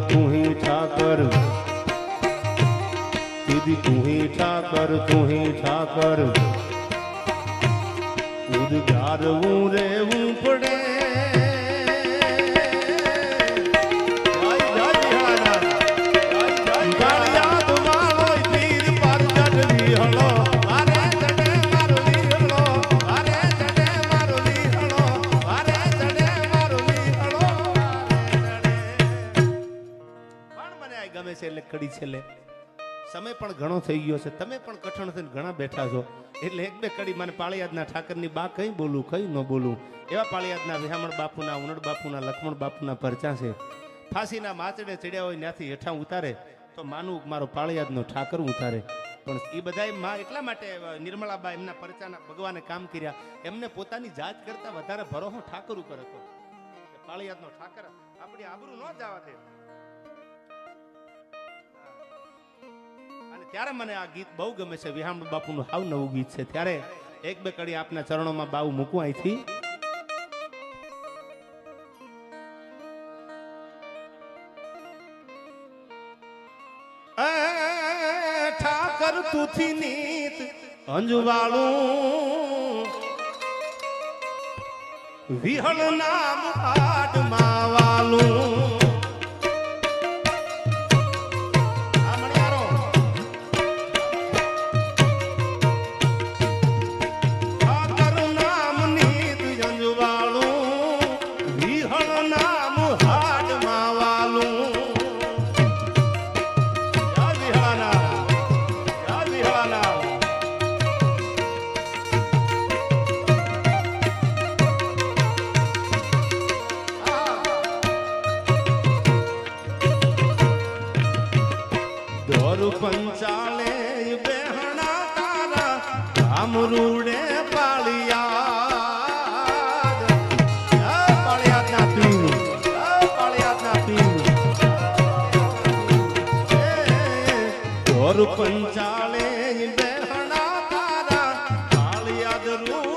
તું હી ઠાકર દીદી તું હી ઠાકર ઉદગારવું રેવું પડે ગમે છે એટલે કડી છેલ્લે સમય પણ ઘણો થઈ ગયો છે તમે પણ કઠણ થઈને ઘણા બેઠા છો એટલે એક બે કડી મને પાળિયાદના ઠાકરની બા કઈ બોલું કઈ ન બોલું એવા પાળિયાદના વિહામણ બાપુના ઉનડ બાપુના લક્ષ્મણ બાપુના પરચા છે ફાંસીના માચડે ચડ્યા હોય ત્યાંથી હેઠા ઉતારે તો માનું મારો પાળિયાદનો ઠાકર ઉતારે પણ એ બધા માં એટલા માટે નિર્મળાબા એમના પરચાના ભગવાને કામ કર્યા એમને પોતાની જાત કરતા વધારે ભરોસો ઠાકર ઉપર હતો પાળિયાદનો ઠાકર આપણી આબરૂ ન જવા દે ત્યારે મને આ ગીત બહુ ગમે છે વિહામણ બાપુનું હાવ નવું ગીત છે ત્યારે એક બે કડી આપના ચરણોમાં બાવું મૂકું અહીંથી ઠાકર તુથી નીત અંજવાળું વિહળ નામ હાડમાં વાલું પંચાલે બેહણા તારા રામરૂડે પાળિયાદ પાળિયાદના પીર પાળિયાદના પીર પંચાલે બેહણા તારા પાળિયાદ રૂડે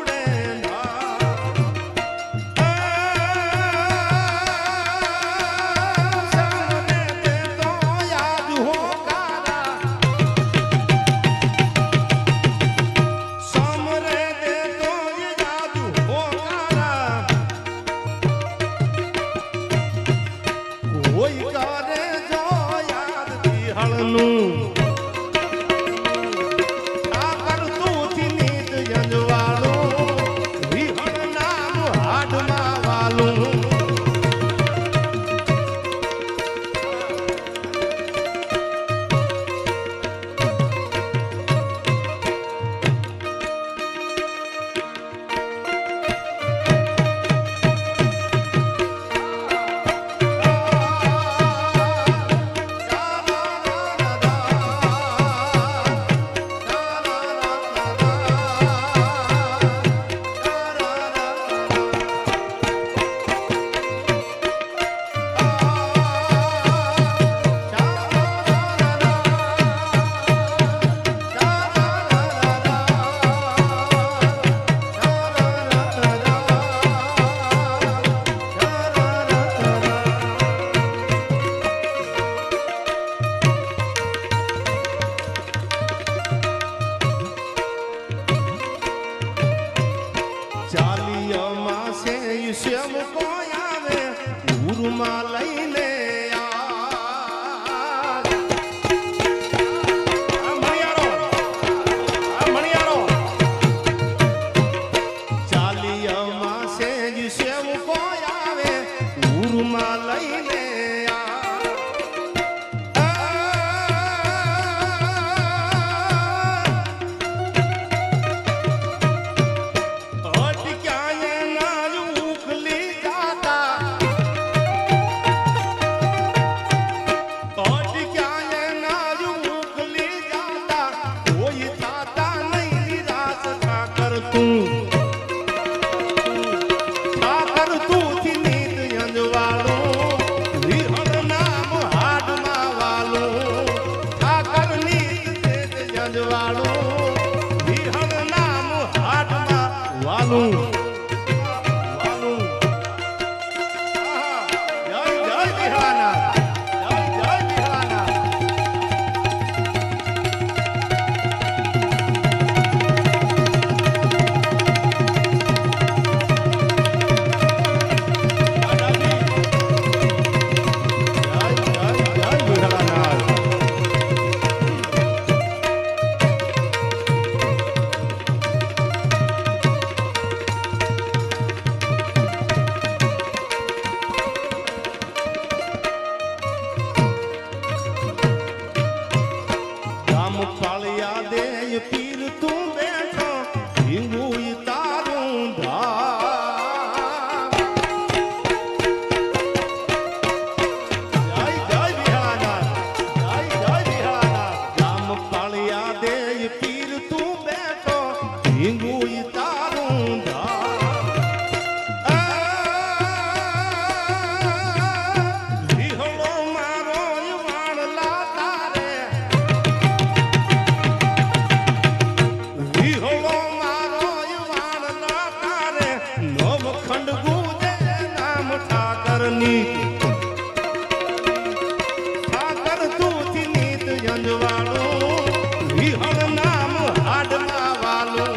જંજવાળું વિહળ નામ હાડમાં વાલું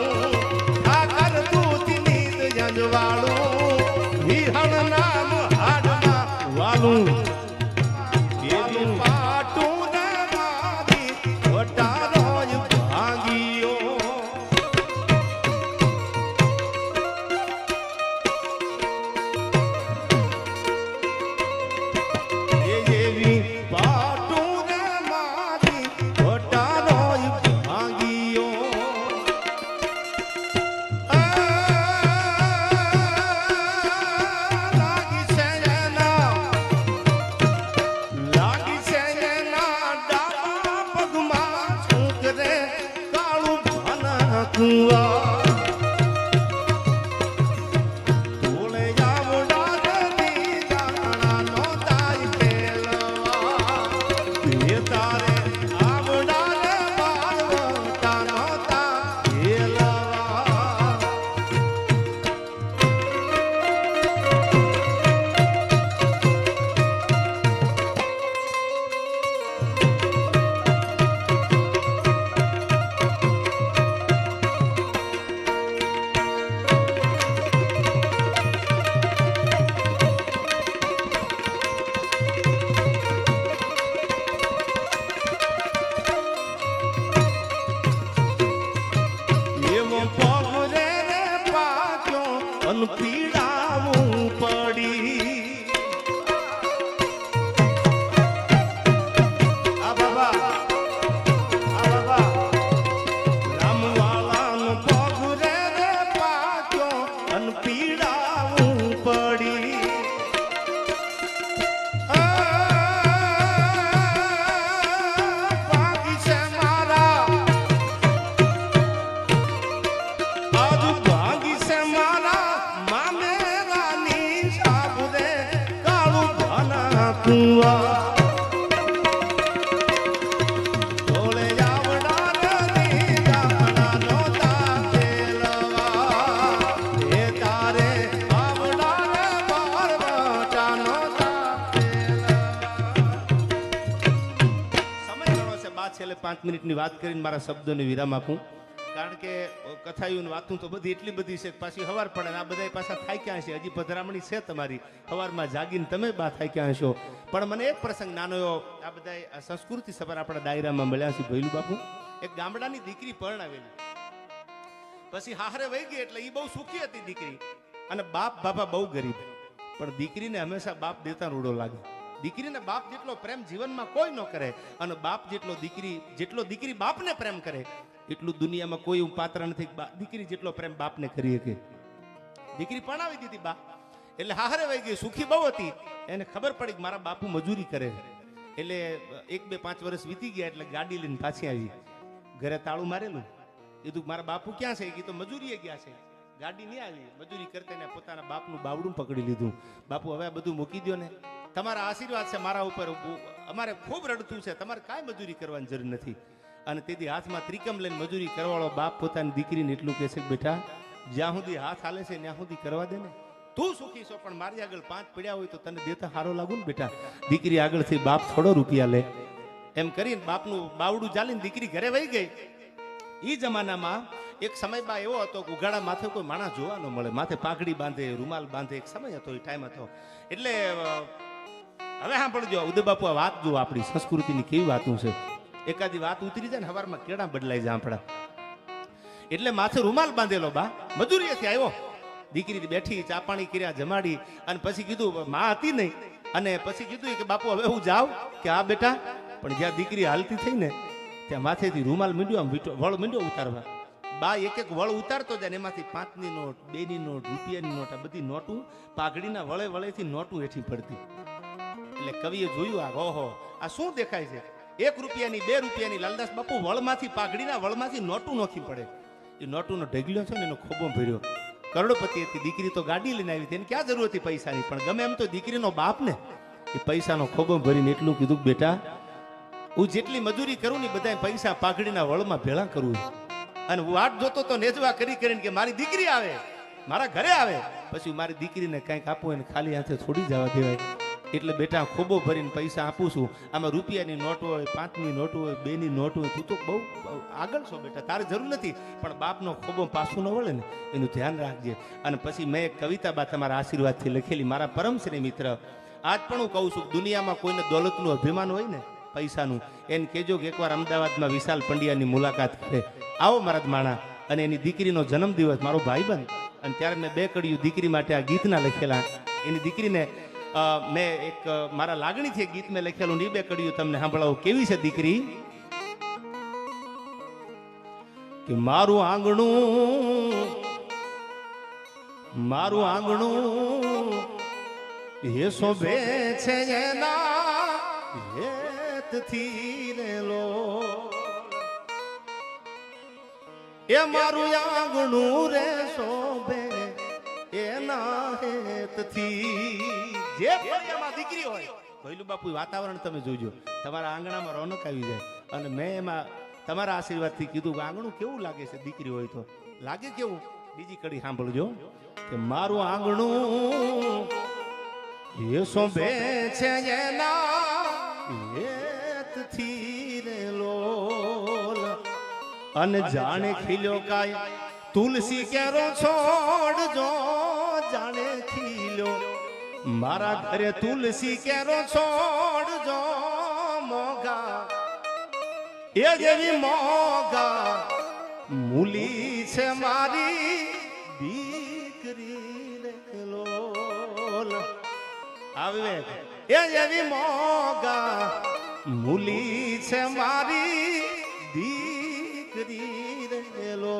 ઠાકર તું નીત જંજવાળું વિહળ નામ હાડમાં વાલું એવી પાટું ને મારી વટારો ભાંગીઓ પીડાવું પડી આ બાબા રામવાલાનો પગ રે પાક્યો અન પીડાવું પડી ભાગી છે મારા આજ ભાગી છે મારા કુવા તોલે આવડા ની જામણા નોતા ખેલવા એ તારે આવડા ને બારવટા નોતા ખેલવા સમય ઘણો છે બા છેલ્લે 5 મિનિટની વાત કરીને મારા શબ્દોને વિરામ આપું કારણ કે કથાયું વાતું તો બધી એટલી બધી છે પાછી હવાર પડે આ બધા પાછા થાય ક્યાં છે હજી પધરામણી છે તમારી હવારમાં જાગીને તમે બા થાય ક્યાં છો પણ મને એક પ્રસંગ નાનો એવો આ બધા સંસ્કૃતિ સભા આપણા ડાયરામાં મળ્યા છે ભૈલું બાપુ એક ગામડાની દીકરી પરણાવેલી પછી હારે વહી ગઈ એટલે એ બહુ સુખી હતી દીકરી અને બાપ બાપા બહુ ગરીબ પણ દીકરીને હંમેશા બાપ દેતા રૂડો લાગે દીકરીને બાપ જેટલો પ્રેમ જીવનમાં કોઈ ન કરે અને બાપ જેટલો દીકરી બાપને પ્રેમ કરે એટલું દુનિયામાં કોઈ એવું પાત્ર નથી દીકરી જેટલો પ્રેમ બાપને કરી શકે દીકરી પરણાવી દીધી બા એટલે હારે વહી ગઈ સુખી બહુ હતી એને ખબર પડી કે મારા બાપુ મજૂરી કરે એટલે 1-2-5 વર્ષ વીતી ગયા એટલે ગાડી લઈને પાછી આવી ઘરે તાળું મારેલું કીધું મારા બાપુ ક્યાં છે એ તો મજૂરીએ ગયા છે ગાડી નહીં આવી મજૂરી કરતા ને પોતાના બાપનું બાવડું પકડી લીધું બાપુ હવે બધું મૂકી દો ને તમારા આશીર્વાદ છે મારા ઉપર અમારે ખૂબ રડતું છે તમારે કાંઈ મજૂરી કરવાની જરૂર નથી અને તેથી હાથમાં ત્રિકમ લઈને મજૂરી કરવાળો બાપ પોતાની દીકરીને એટલું કહે છે બેટા જ્યાં સુધી હાથ હાલે છે ત્યાં સુધી કરવા દે ને તું સુખી છો પણ મારી આગળ 5 પડ્યા હોય તો તને દેતા સારો લાગુ ને બેટા દીકરી આગળથી બાપ થોડો રૂપિયા લે એમ કરીને બાપનું બાવડું ચાલીને દીકરી ઘરે વહી ગઈ એ જમાનામાં એક સમય બા એવો હતો કે ઉઘાડા માથે કોઈ માણસ જોવા ન મળે માથે પાઘડી બાંધે રૂમાલ બાંધે એક સમય હતો એ ટાઈમ હતો એટલે હવે સાંભળજો ઉદય બાપુ આ વાત જુઓ આપણી સંસ્કૃતિની કેવી વાતું છે એકાદી વાત ઉતરી જાય ને હવારમાં કેળા બદલાઈ જાય આપણા એટલે માથે રૂમાલ બાંધેલો બા મજૂરીએથી આવ્યો દીકરી બેઠી ચા પાણી કર્યા જમાડી અને પછી કીધું માં હતી નહીં અને પછી કીધું કે બાપુ હવે હું જાઉં કે આ બેટા પણ જ્યાં દીકરી હાલતી થઈ ને ત્યાં માથેથી રૂમાલ મીંડ્યો આમ વળ મીંડ્યો ઉતારવા બા એક વળ ઉતારતો જાય એમાંથી 5ની નોટ 2ની નોટ રૂપિયાની નોટ આ બધી નોટું પાઘડીના વળે વળેથી નોટું હેઠી પડતી એટલે કવિએ જોયું આ ઓહો આ શું દેખાય છે 1 રૂપિયાની 2 રૂપિયાની લાલદાસ બાપુ વળમાંથી પાઘડીના વળમાંથી નોટું નોખી પડે એ નોટુનો ઢગલ્યો છે ને એનો ખોબો ભર્યો કરોડપતિ હતી દીકરી તો ગાડી લઈને આવી તેને ક્યાં જરૂર હતી પૈસાની પણ ગમે એમ તો દીકરીનો બાપ ને એ પૈસાનો ખોબો ભરીને એટલું કીધું બેટા હું જેટલી મજૂરી કરું ને બધા પૈસા પાઘડીના વળમાં ભેળા કરું અને વાટ જોતો તો નેજવા કરી કરીને કે મારી દીકરી આવે મારા ઘરે આવે પછી મારી દીકરીને કંઈક આપવું એને ખાલી હાથે છોડી જવા દેવાય એટલે બેટા ખોબો ભરીને પૈસા આપું છું. આમાં રૂપિયાની નોટ હોય, 5ની નોટ હોય, 2ની નોટ હોય, તું તો બહુ આગળ છો બેટા, તારે જરૂર નથી. પણ બાપનો ખોબો પાછું ન વળે ને એનું ધ્યાન રાખજે. અને પછી મેં એક કવિતા બા તમારા આશીર્વાદથી લખેલી, મારા પરમ શ્રી મિત્ર. આજ પણ હું કહું છું, દુનિયામાં કોઈને દોલતનું અભિમાન હોય ને, પૈસાનું, એને કહેજો કે એકવાર અમદાવાદમાં વિશાલ પંડ્યાની મુલાકાત કરે. આવો મારા માણા. અને એની દીકરીનો જન્મદિવસ, મારો ભાઈબંધ. અને ત્યારે મેં 2 કડીયું દીકરી માટે આ ગીતના લખેલા. એની દીકરીને મેં એક મારા લાગણીથી એક ગીત મેં લખેલું, ને 2 કડીયું તમને સાંભળાવું. કેવી છે દીકરી? કે મારું આંગણું એ શોભે છે એના હેતથી રેલો. એ મારું આંગણું રે શોભે એના હેતથી. જે ફળિયામાં દીકરી હોય, ભૈલું બાપુ વાતાવરણ તમે જોજો, તમારા આંગણામાં રોનક આવી જાય. અને મેં એમાં તમારા આશીર્વાદથી કીધું કે આંગણું કેવું લાગે છે દીકરી હોય તો. લાગે કેવું? બીજી કડી સાંભળજો કે મારું આંગણું એ શોભે છે એના હેતથી રેલો. અને જાણે ખીલ્યો કાય તુલસી કેરો છોડજો, જાણે ખીલ્યો મારા ઘરે તુલસી કેરો છોડજો. મોગા એ જેવી મોગા મૂલી છે મારી દીકરી રેલો. આવે એ જેવી મોગા મૂલી છે મારી દીકરી રેલો.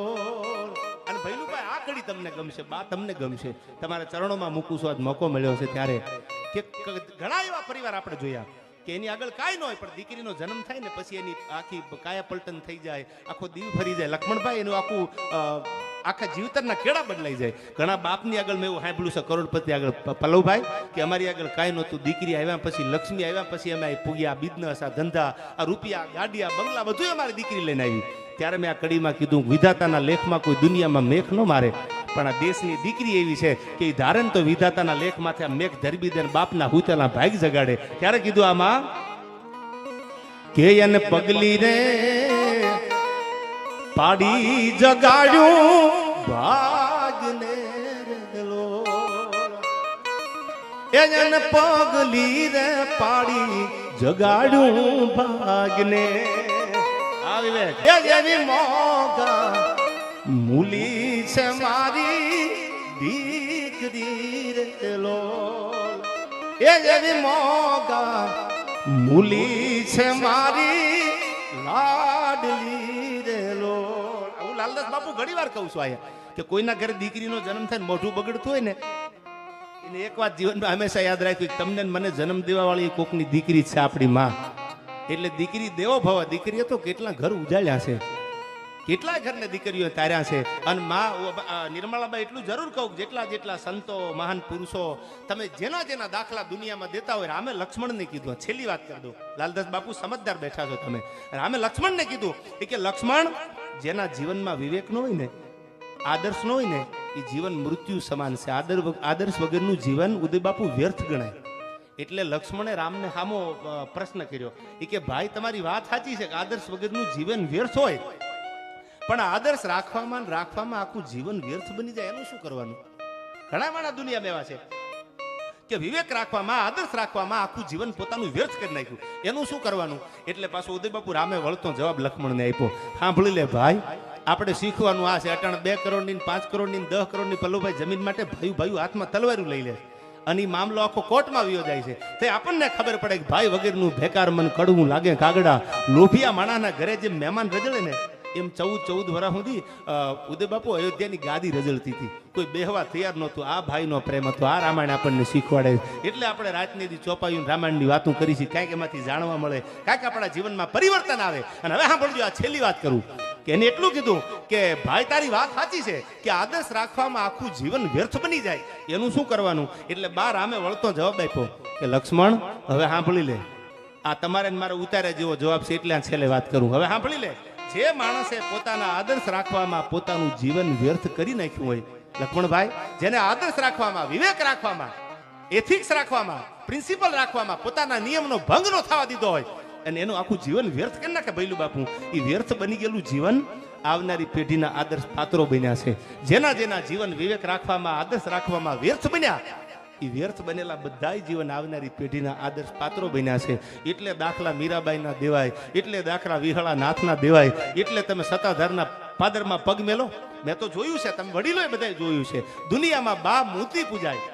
અને ભૈલુભાઈ આ કડી તમને ગમશે, બા તમને ગમશે. તમારા ચરણોમાં મૂકું છું. આજ મોકો મળ્યો છે ત્યારે કે ઘણા એવા પરિવાર આપણે જોયા કે એની આગળ કાંઈ ન હોય, પણ દીકરીનો જન્મ થાય ને પછી એની આખી કાયા પલટન થઈ જાય, આખો દીવ ફરી જાય. લક્ષ્મણભાઈ એનું આખું આખા જીવતરના કેળા બદલાઈ જાય. ઘણા બાપની આગળ મેં એવું સાંભળ્યું છે, કરોડપતિ આગળ પલ્લવભાઈ, કે અમારી આગળ કાંઈ નહોતું, દીકરી આવ્યા પછી, લક્ષ્મી આવ્યા પછી અમે પૂગ્યા, બિઝનેસ, આ ધંધા, આ રૂપિયા, ગાડી, આ બંગલા, બધું અમારી દીકરી લઈને આવી. ત્યારે મેં આ કડીમાં કીધું, વિધાતાના લેખમાં કોઈ દુનિયામાં મેઘ ન મારે, પણ આ દેશની દીકરી એવી છે કે એ ધારણ તો વિધાતાના લેખમાંથી આ મેઘ ધરબી દે, બાપના હુતેલા ભાગ જગાડે. ત્યારે કીધું આમાં કે એને પગલી રે પાડી જગાડ્યું ભાગને રેલો. એને પગલી રે પાડી જગાડ્યું ભાગને. એ જેવી મોગા મૂલી છે મારી દીકરી રેલો. એ જેવી મોગા મૂલી છે મારી લાડલી રેલો. હું લાલદાસ બાપુ ઘણી વાર કહું છું આયા કે કોઈના ઘરે દીકરીનો જન્મ થાય ને મોઢું બગડતું હોય ને, એને એક વાત જીવનમાં હંમેશા યાદ રાખ્યું, તમને મને જન્મ દેવા વાળી કોકની દીકરી છે આપણી માં. એટલે દીકરી દેવો ભવ. દીકરીએ તો કેટલા ઘર ઉજાડ્યા છે, કેટલા ઘરને દીકરીઓ તાર્યા છે. અને માં નિર્મળાબાઈ એટલું જરૂર કહું, જેટલા જેટલા સંતો, મહાન પુરુષો, તમે જેના જેના દાખલા દુનિયામાં દેતા હોય, રામે લક્ષ્મણને કીધું. છેલ્લી વાત કરી દો, લાલદાસ બાપુ સમજદાર બેઠા છો તમે. રામે લક્ષ્મણને કીધું કે લક્ષ્મણ, જેના જીવનમાં વિવેક ન હોય ને, આદર્શ ન હોય ને, એ જીવન મૃત્યુ સમાન છે. આદર્શ વગરનું જીવન ઉદય બાપુ વ્યર્થ ગણાય. એટલે લક્ષ્મણે રામને સામો પ્રશ્ન કર્યો, એ કે ભાઈ તમારી વાત સાચી છે કે આદર્શ વગરનું જીવન વ્યર્થ હોય, પણ આદર્શ રાખવામાં આખું જીવન વ્યર્થ બની જાય, એનું શું કરવાનું? ઘણા માણસ દુનિયામાં એવા છે કે વિવેક રાખવામાં, આદર્શ રાખવામાં આખું જીવન પોતાનું વ્યર્થ કરી નાખ્યું, એનું શું કરવાનું? એટલે પાછો ઉદય બાપુ રામે વળતો જવાબ લક્ષ્મણને આપ્યો. સાંભળી લે ભાઈ, આપણે શીખવાનું આ છે. અટાણ 2 કરોડની 5 કરોડની 10 કરોડની પલ્લુભાઈ જમીન માટે ભાઈ હાથમાં તલવારું લઈ લે, અને એ મામલો આખો કોર્ટમાં વિયો જાય છે. તે આપણને ખબર પડે કે ભાઈ વગરનું ભેકાર મન કડવું લાગે કાગડા. લોભિયા માણાના ઘરે જે મહેમાન રજળે ને, એમ 14 વર્ષ સુધી ઉદય બાપુ અયોધ્યાની ગાદી રજળતી હતી, કોઈ બેહવા તૈયાર નહોતું. આ ભાઈનો પ્રેમ હતો. આ રામાયણ આપણને શીખવાડે. એટલે આપણે રાતની દી ચોપાયું રામાયણની વાતો કરી છે, કાંઈક એમાંથી જાણવા મળે, કાંઈક આપણા જીવનમાં પરિવર્તન આવે. અને હવે સાંભળજો, આ છેલ્લી વાત કરું કે એને એટલું કીધું કે ભાઈ તારી વાત સાચી છે કે આદર્શ રાખવામાં આખું જીવન વ્યર્થ બની જાય, એનું શું કરવાનું? એટલે બા રામે વળતો જવાબ આપ્યો કે લક્ષ્મણ, હવે સાંભળી લે, આ તમારે મારે ઉતાર્યા જેવો જવાબ છે, એટલે છેલ્લે વાત કરું. હવે સાંભળી લે, જે માણસે પોતાના આદર્શ રાખવામાં પોતાનું જીવન વ્યર્થ કરી નાખ્યું હોય, લક્ષ્મણભાઈ, જેને આદર્શ રાખવામાં, વિવેક રાખવામાં એથિક્સ રાખવામાં, પ્રિન્સિપલ રાખવામાં પોતાના નિયમનો ભંગ ન થવા દીધો હોય અને એનું આખું જીવન વ્યર્થ કરી નાખે ભૈલું બાપુ, એ વ્યર્થ બની ગયેલું જીવન આવનારી પેઢીના આદર્શ પાત્રો બન્યા છે. જેના જેના જીવન વિવેક રાખવામાં, આદર્શ રાખવામાં વ્યર્થ બન્યા, એ વ્યર્થ બનેલા બધાય જીવન આવનારી પેઢીના આદર્શ પાત્રો બન્યા છે. એટલે દાખલા મીરાબાઈના દેવાય, એટલે દાખલા વિહળા નાથના દેવાય, એટલે તમે સત્તાધારના પાદરમાં પગ મેલો. મેં તો જોયું છે, તમે વડીલોએ બધાએ જોયું છે, દુનિયામાં બા મૂર્તિ પૂજાય,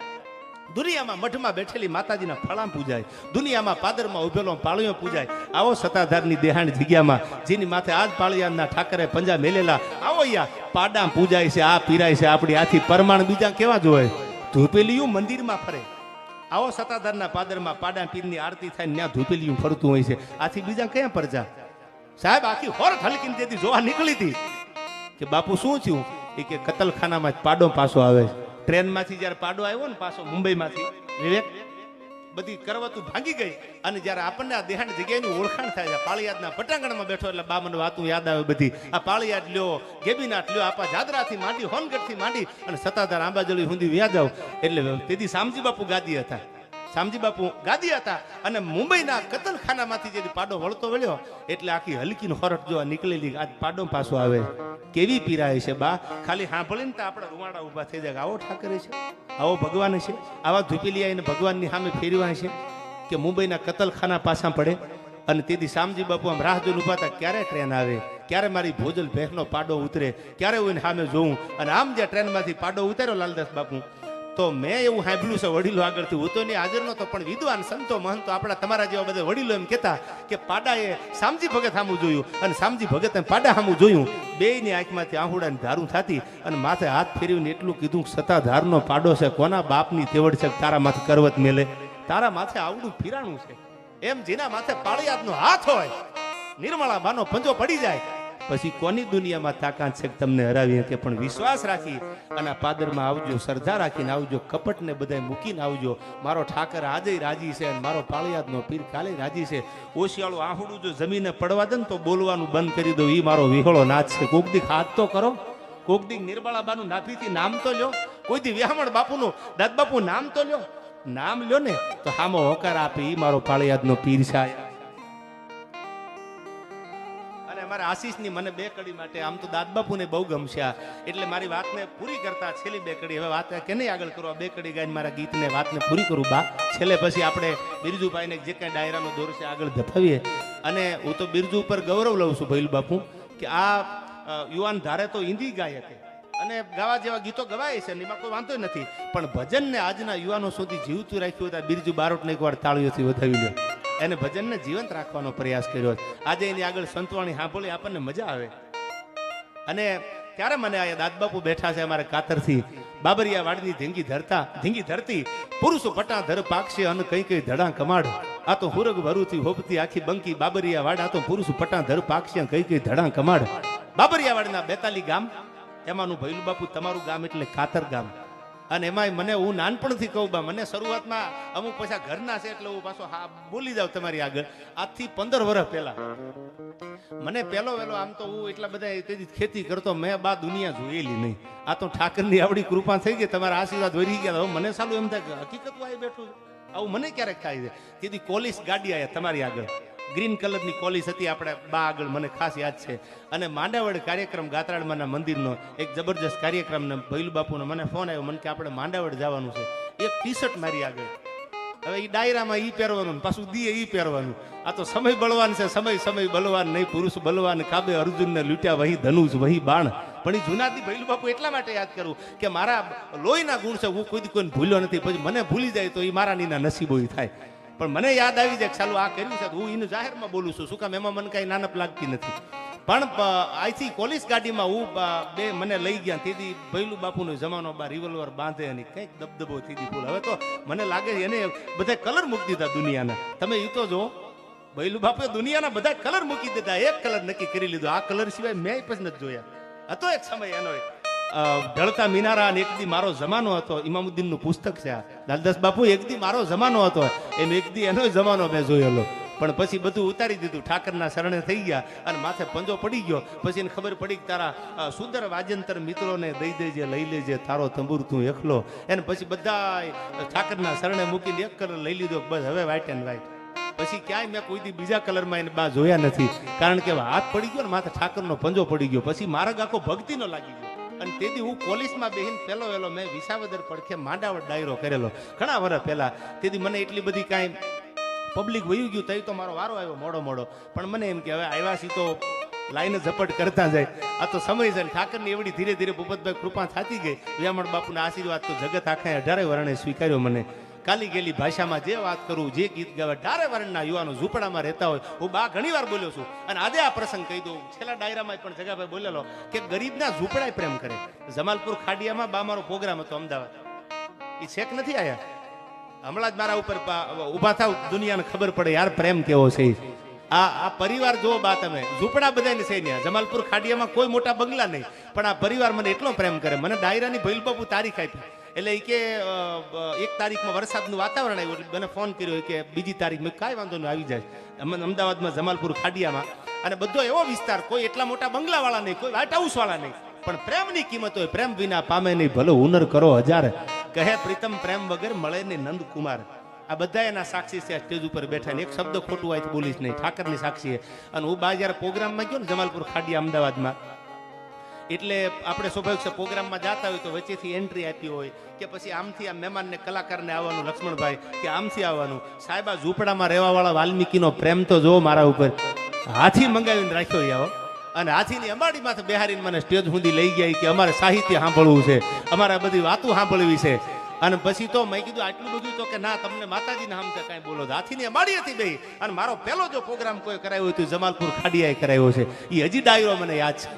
દુનિયામાં મઠમાં બેઠેલી માતાજીના ફળામ પૂજાય, દુનિયામાં પાદરમાં ઉભેલો પાળિયો પૂજાય. આવો સત્તાધારની દેહાણ જગ્યામાં જેની માથે આજ પાળિયાના ઠાકરે પંજા મેલેલા, આવો અહીંયા પાડા પૂજાય છે, આ પીરાય છે. આપણી આથી પરમાણ બીજા કેવા જોવાય? ધૂપેલિયું મંદિરમાં ફરે. આવો સત્તાધારના પાદરમાં પાડા પીરની આરતી થાય, ત્યાં ધૂપેલિયું ફરતું હોય છે. આથી બીજા ક્યાં પરજા? સાહેબ આખી હોર હલકીને જેથી જોવા નીકળી હતી કે બાપુ શું થયું? એ કે કતલખાનામાં પાડો પાછો આવે છે. ટ્રેનમાંથી જ્યારે પાડો આવ્યો ને પાછો મુંબઈમાંથી, વિવેક બધી કરવતું ભાંગી ગઈ અને જ્યારે આપણને આ દેહાણ જગ્યાની ઓળખાણ થાય છે, પાળિયાદના પટાંગણમાં બેઠો એટલે બા મને વાતું યાદ આવે બધી. આ પાળિયાદ લ્યો, ગેબીનાથ લ્યો, આપા જાદરાથી માંડી, હોનગઢથી માંડી અને સત્તાધાર આંબાજળી સુધી વ્યા જાવ. એટલે તેથી શામજી બાપુ ગાદી હતા, શામજી બાપુ ગાદી હતા અને મુંબઈના કતલખાનામાંથી જે પાડો વળતો વળ્યો એટલે આખી હલકીનો હોરટ જોવા નીકળેલી. આજ પાડો પાછો આવે, કેવી પીરાય છે બા! ખાલી સાંભળીને તો આપણા રૂવાડા ઊભા થઈ જાય. આવો ઠાકરે છે, આવો ભગવાન છે, આવા ધૂપેલી આવીને ભગવાનની સામે ફેરવાય છે કે મુંબઈના કતલખાના પાછા પડે. અને તેથી શામજી બાપુ આમ રાહ જોઈને ઊભા હતા, ક્યારે ટ્રેન આવે, ક્યારે મારી ભોજલ ભેખનો પાડો ઉતરે, ક્યારે હું એને સામે જોઉં. અને આમ જે ટ્રેનમાંથી પાડો ઉતાર્યો લાલદાસ બાપુ, તો મેં એવું સાંભળ્યું છે વડીલો આગળથી, હું તો નહીં હાજર નહોતો, પણ વિદ્વાન સંતો મહંતો આપણા તમારા જેવા બધા વડીલો એમ કહેતા કે પાડાએ શામજી ભગત સામું જોયું અને શામજી ભગતે પાડા સામું જોયું. બેયની આંખમાંથી આહુડાની ધારું થતી અને માથે હાથ ફેરવીને એટલું કીધું, સત્તાધારનો પાડો છે, કોના બાપની તેવડ છે તારા માથે કરવત મેલે, તારા માથે આવડું ફિરાણું છે. એમ જેના માથે પાળિયાદનો હાથ હોય, નિર્મળા બાનો પંજો પડી જાય, પછી કોની દુનિયામાં તાકાત છે કે તમને હરાવી શકે? પણ વિશ્વાસ રાખી અને પાદરમાં આવજો, શ્રદ્ધા રાખીને આવજો, કપટને બધાય મૂકીને આવજો. મારો ઠાકર આજે રાજી છે અને મારો પાળિયાદનો પીર કાલે રાજી છે. ઓશિયાળું આહુડું જો જમીને પડવા દે ને તો બોલવાનું બંધ કરી દો, એ મારો વિહોળો નાચ છે. કોક દીક હાથ તો કરો, કોક દીક નિર્મળાબાનું નાભીથી નામ તો લ્યો, કોઈ દી વ્યામણ બાપુનું દાદ બાપુ નામ તો લ્યો. નામ લ્યો ને તો હામો હોકાર આપે, એ મારો પાળિયાદનો પીર છે. મારા આશીષની મને બે કડી માટે આમ તો દાદ બાપુને બહુ ગમશે, એટલે મારી વાતને પૂરી કરતા છેલ્લી બે કડી, હવે વાત કે નહીં આગળ કરવા, બે કડી ગાઈને મારા ગીતને વાતને પૂરી કરું બા. છેલ્લે પછી આપણે બિરજુભાઈને જે કાંઈ ડાયરાનો દોર છે આગળ ધપાવીએ. અને હું તો બિરજુ ઉપર ગૌરવ લઉં છું ભૈલું બાપુ કે આ યુવાન ધારે તો હિન્દી ગાય હતી અને ગાવા જેવા ગીતો ગવાય છે, એમાં કોઈ વાંધો નથી, પણ ભજનને આજના યુવાનો સુધી જીવતું રાખ્યું હતા. બિરજુ બારોટને એકવાર તાળીઓથી વધાવી લો, એને ભજનને જીવંત રાખવાનો પ્રયાસ કર્યો. આજે એની આગળ સંતવાણી સાંભળી આપણને મજા આવે. અને ત્યારે મને આ દાદબાપુ બેઠા છે અમારે કાતરથી, બાબરિયા વાડની ધીંગી ધરતી પુરુષો પટા ધર પાકશે અને કઈ કઈ ધડા કમાડ. આ તો હુરગ ભરુથી હોપતી આખી બંકી બાબરિયા વાડ, આ તો પુરુષ પટા ધર પાકશે કઈ કઈ ધડા કમાડ. બાબરિયા વાડના 42 ગામ, એમાંનું ભૈલું બાપુ તમારું ગામ એટલે કાતર ગામ. અને એમાંય મને હું નાનપણથી કહું બા, મને શરૂઆતમાં અમુક પાછા ઘરના છે એટલે હું પાછો હા બોલી જાઉં તમારી આગળ. આજથી 15 વર્ષ પહેલા મને પહેલો વહેલો, આમ તો હું એટલા બધા ખેતી કરતો, મેં બા દુનિયા જોયેલી નહીં. આ તો ઠાકરની આવડી કૃપા થઈ ગઈ, તમારા આશીર્વાદ વરી ગયા. હવે મને સાલું એમ થાય કે હકીકત આવી બેઠું આવું મને ક્યારેક થાય છે. તેથી કોલિસ ગાડી આવ્યા તમારી આગળ, ગ્રીન કલરની કોલિસ હતી આપણે બા આગળ, મને ખાસ યાદ છે. અને માંડાવડ કાર્યક્રમ ગાત્રાળમાના મંદિરનો એક જબરજસ્ત કાર્યક્રમ, ને ભૈલું બાપુનો મને ફોન આવ્યો, મને કે આપણે માંડાવડ જવાનું છે. એક ટી શર્ટ મારી આગળ, હવે એ ડાયરામાં ઈ પહેરવાનું, પાછું દીએ ઈ પહેરવાનું. આ તો સમય બળવાન છે, સમય બલવાન નહીં, પુરુષ બલવાન. કાબે અર્જુનને લૂંટ્યા વહી ધનુષ વહી બાણ. પણ એ જુનાદી ભૈલું બાપુ એટલા માટે યાદ કરું કે મારા લોહીના ગુણ છે, હું કોઈને ભૂલ્યો નથી. પછી મને ભૂલી જાય તો એ મારા નીના નસીબો થાય. પણ મને યાદ આવી જાય ચાલુ આ કર્યું છે, હું એને જાહેરમાં બોલું છું. શું કામ? એમાં મને કાંઈ નાનપ લાગતી નથી. પણ અહીંથી પોલીસ ગાડીમાં હું બે મને લઈ ગયા. તેથી ભૈલું બાપુનો જમાનો બા રિવોલ્વર બાંધે અને કંઈક દબદબો થઈ ફૂલ. હવે તો મને લાગે એને બધા કલર મૂકી દીધા દુનિયાના. તમે એ તો જો ભૈલું બાપુએ દુનિયાના બધા કલર મૂકી દીધા, એક કલર નક્કી કરી લીધો. આ કલર સિવાય મેં પછી નથી જોયા. હતો એક સમય એનો ઢળતા મિનારા અને એક દી મારો જમાનો હતો. ઇમામુદ્દીનનું પુસ્તક છે આ. લાલદાસ બાપુ એક દી મારો જમાનો હતો, એમ એક દી એનો જમાનો મેં જોયેલો. પણ પછી બધું ઉતારી દીધું, ઠાકરના શરણે થઈ ગયા અને માથે પંજો પડી ગયો. પછી એને ખબર પડી કે તારા સુંદર વાજંતર મિત્રોને દઈ દેજે, લઈ લેજે, તારો તંબુર તું એકલો. એને પછી બધા ઠાકરના શરણે મૂકીને એક કલર લઈ લીધો, બસ હવે વ્હાઈટ એન્ડ વ્હાઈટ. પછી ક્યાંય મેં કોઈ દી બીજા કલરમાં એને બા જોયા નથી, કારણ કે હાથ પડી ગયો ને માથે ઠાકરનો પંજો પડી ગયો. પછી માર્ગ આખો ભક્તિનો લાગી ગયો. અને તેથી હું પોલીસમાં બેહીને પેલો વેલો મેં વિસાવદર પડખે માંડાવડ ડાયરો કરેલો ઘણા વર્ષ પહેલા. તેથી મને એટલી બધી કાંઈ પબ્લિક વયું ગયું તઈ તો મારો વારો આવ્યો મોડો. પણ મને એમ કે હવે આવ્યા છીએ તો લાઈને ઝપટ કરતા જાય, આ તો સમય છે. ઠાકરની એવડી ધીરે ધીરે ભૂપતભાઈ કૃપા થતી ગઈ. વ્યામણ બાપુના આશીર્વાદ તો જગત આખા 18 વર્ણે સ્વીકાર્યો મને. કાલી ગેલી ભાષામાં જે વાત કરું, જે ગીત ગાવે, 18 વર્ણના યુવાનો ઝૂંપડામાં રહેતા હોય. હું બા ઘણી વાર બોલ્યો છું અને આજે આ પ્રસંગ કહી દઉં. છેલ્લા ડાયરામાં પણ જગાભાઈ બોલેલો કે ગરીબના ઝૂંપડાય પ્રેમ કરે. જમાલપુર ખાડિયામાં બા મારો પ્રોગ્રામ હતો અમદાવાદ, એ છેક નથી આયા. હમણાં જ મારા ઉપર ઉભા થાવ, દુનિયાને ખબર પડે યાર પ્રેમ કેવો છે. આ પરિવાર જો બા તમે, ઝૂંપડા બધાને છે ને. જમાલપુર ખાડિયામાં કોઈ મોટા બંગલા નહીં, પણ આ પરિવાર મને એટલો પ્રેમ કરે. મને ડાયરાની ભૈલ બાપુ તારીખ આપી, એટલે એ કે 1 તારીખમાં વરસાદનું વાતાવરણ આવ્યું એટલે મને ફોન કર્યો કે બીજી તારીખ. મેં કાંઈ વાંધો નહીં, આવી જાય. અમદાવાદમાં જમાલપુર ખાડિયામાં, અને બધો એવો વિસ્તાર, કોઈ એટલા મોટા બંગલાવાળા નહીં, કોઈ વ્હાઇટ હાઉસવાળા નહીં, પણ પ્રેમની કિંમત હોય. પ્રેમ વિના પામે નહીં, ભલો હુનર કરો હજાર, કહે પ્રીતમ પ્રેમ વગર મળે નહીં નંદકુમાર. આ બધા એના સાક્ષી છે સ્ટેજ ઉપર બેઠા ને. એક શબ્દ ખોટું હોય તો બોલીશ નહીં, ઠાકરની સાક્ષી. અને હું બા જ્યારે પ્રોગ્રામમાં ગયો ને જમાલપુર ખાડિયા અમદાવાદમાં, એટલે આપણે સ્વાભાવિક છે પ્રોગ્રામમાં જતા હોય તો વચ્ચેથી એન્ટ્રી આપી હોય કે પછી આમથી આ મહેમાનને કલાકારને આવવાનું, લક્ષ્મણભાઈ કે આમથી આવવાનું. સાહેબ આ ઝૂંપડામાં રહેવાવાળા વાલ્મીકીનો પ્રેમ તો જો મારા ઉપર. હાથી મંગાવીને રાખ્યો આવો, અને હાથીની અંબાડી માથે બેહારીને મને સ્ટેજ સુધી લઈ ગયા કે અમારે સાહિત્ય સાંભળવું છે, અમારે બધી વાતો સાંભળવી છે. અને પછી તો મેં કીધું આટલું બધું તો કે ના, તમને માતાજીને હામસે કાંઈ બોલો. હાથીની અંબાડી હતી બે. અને મારો પહેલો જો પ્રોગ્રામ કોઈ કરાયો તો જમાલપુર ખાડિયાએ કરાયો છે. એ હજી ડાયરો મને યાદ છે.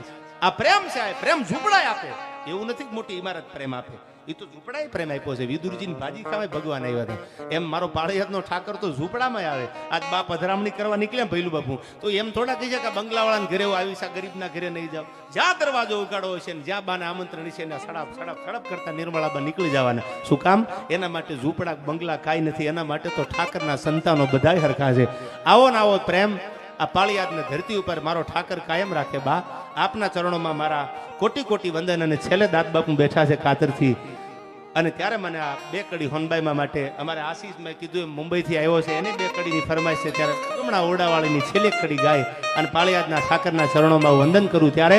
આ પ્રેમ છે, આ પ્રેમ ઝૂંપડાય આપે. એવું નથી કે મોટી ઇમારત પ્રેમ આપે, એ તો ઝૂંપડાય પ્રેમ આપ્યો છે. વિદુરજીની ભાજી ખાવા ભગવાન આવ્યા હતા, એમ મારો પાળિયાદનો ઠાકર તો ઝૂંપડામાં આવે. આજ બાપ અધરામણી કરવા નીકળ્યા ભૈલું બાપુ, તો એમ થોડા કહી છે કે બંગલાવાળાના ઘરે આવી છે, ગરીબના ઘરે નહીં જાવ. જ્યાં દરવાજો ઉગાડો છે ને જ્યાં બાને આમંત્રણ છે ને સડપ કરતા નિર્મળાબા નીકળી જવાના. શું કામ? એના માટે ઝૂંપડા બંગલા કાંઈ નથી, એના માટે તો ઠાકરના સંતાનો બધાય હરખા છે. આવો ને આવો પ્રેમ આ પાળિયાદને ધરતી ઉપર મારો ઠાકર કાયમ રાખે. બા આપના ચરણોમાં મારા કોટી કોટી વંદન. અને છેલ્લે દાદ બાપુ બેઠા છે કાતરથી, અને ત્યારે મને આ 2 કડી હોનબાઈમાં માટે અમારે આશીષ મેં કીધું એમ મુંબઈથી આવ્યો છે, એને 2 કડીની ફરમાઈશ છે. ત્યારે હમણાં ઓરડાવાળીની છેલ્લી કડી ગાય અને પાળિયાદના ઠાકરના ચરણોમાં વંદન કરું ત્યારે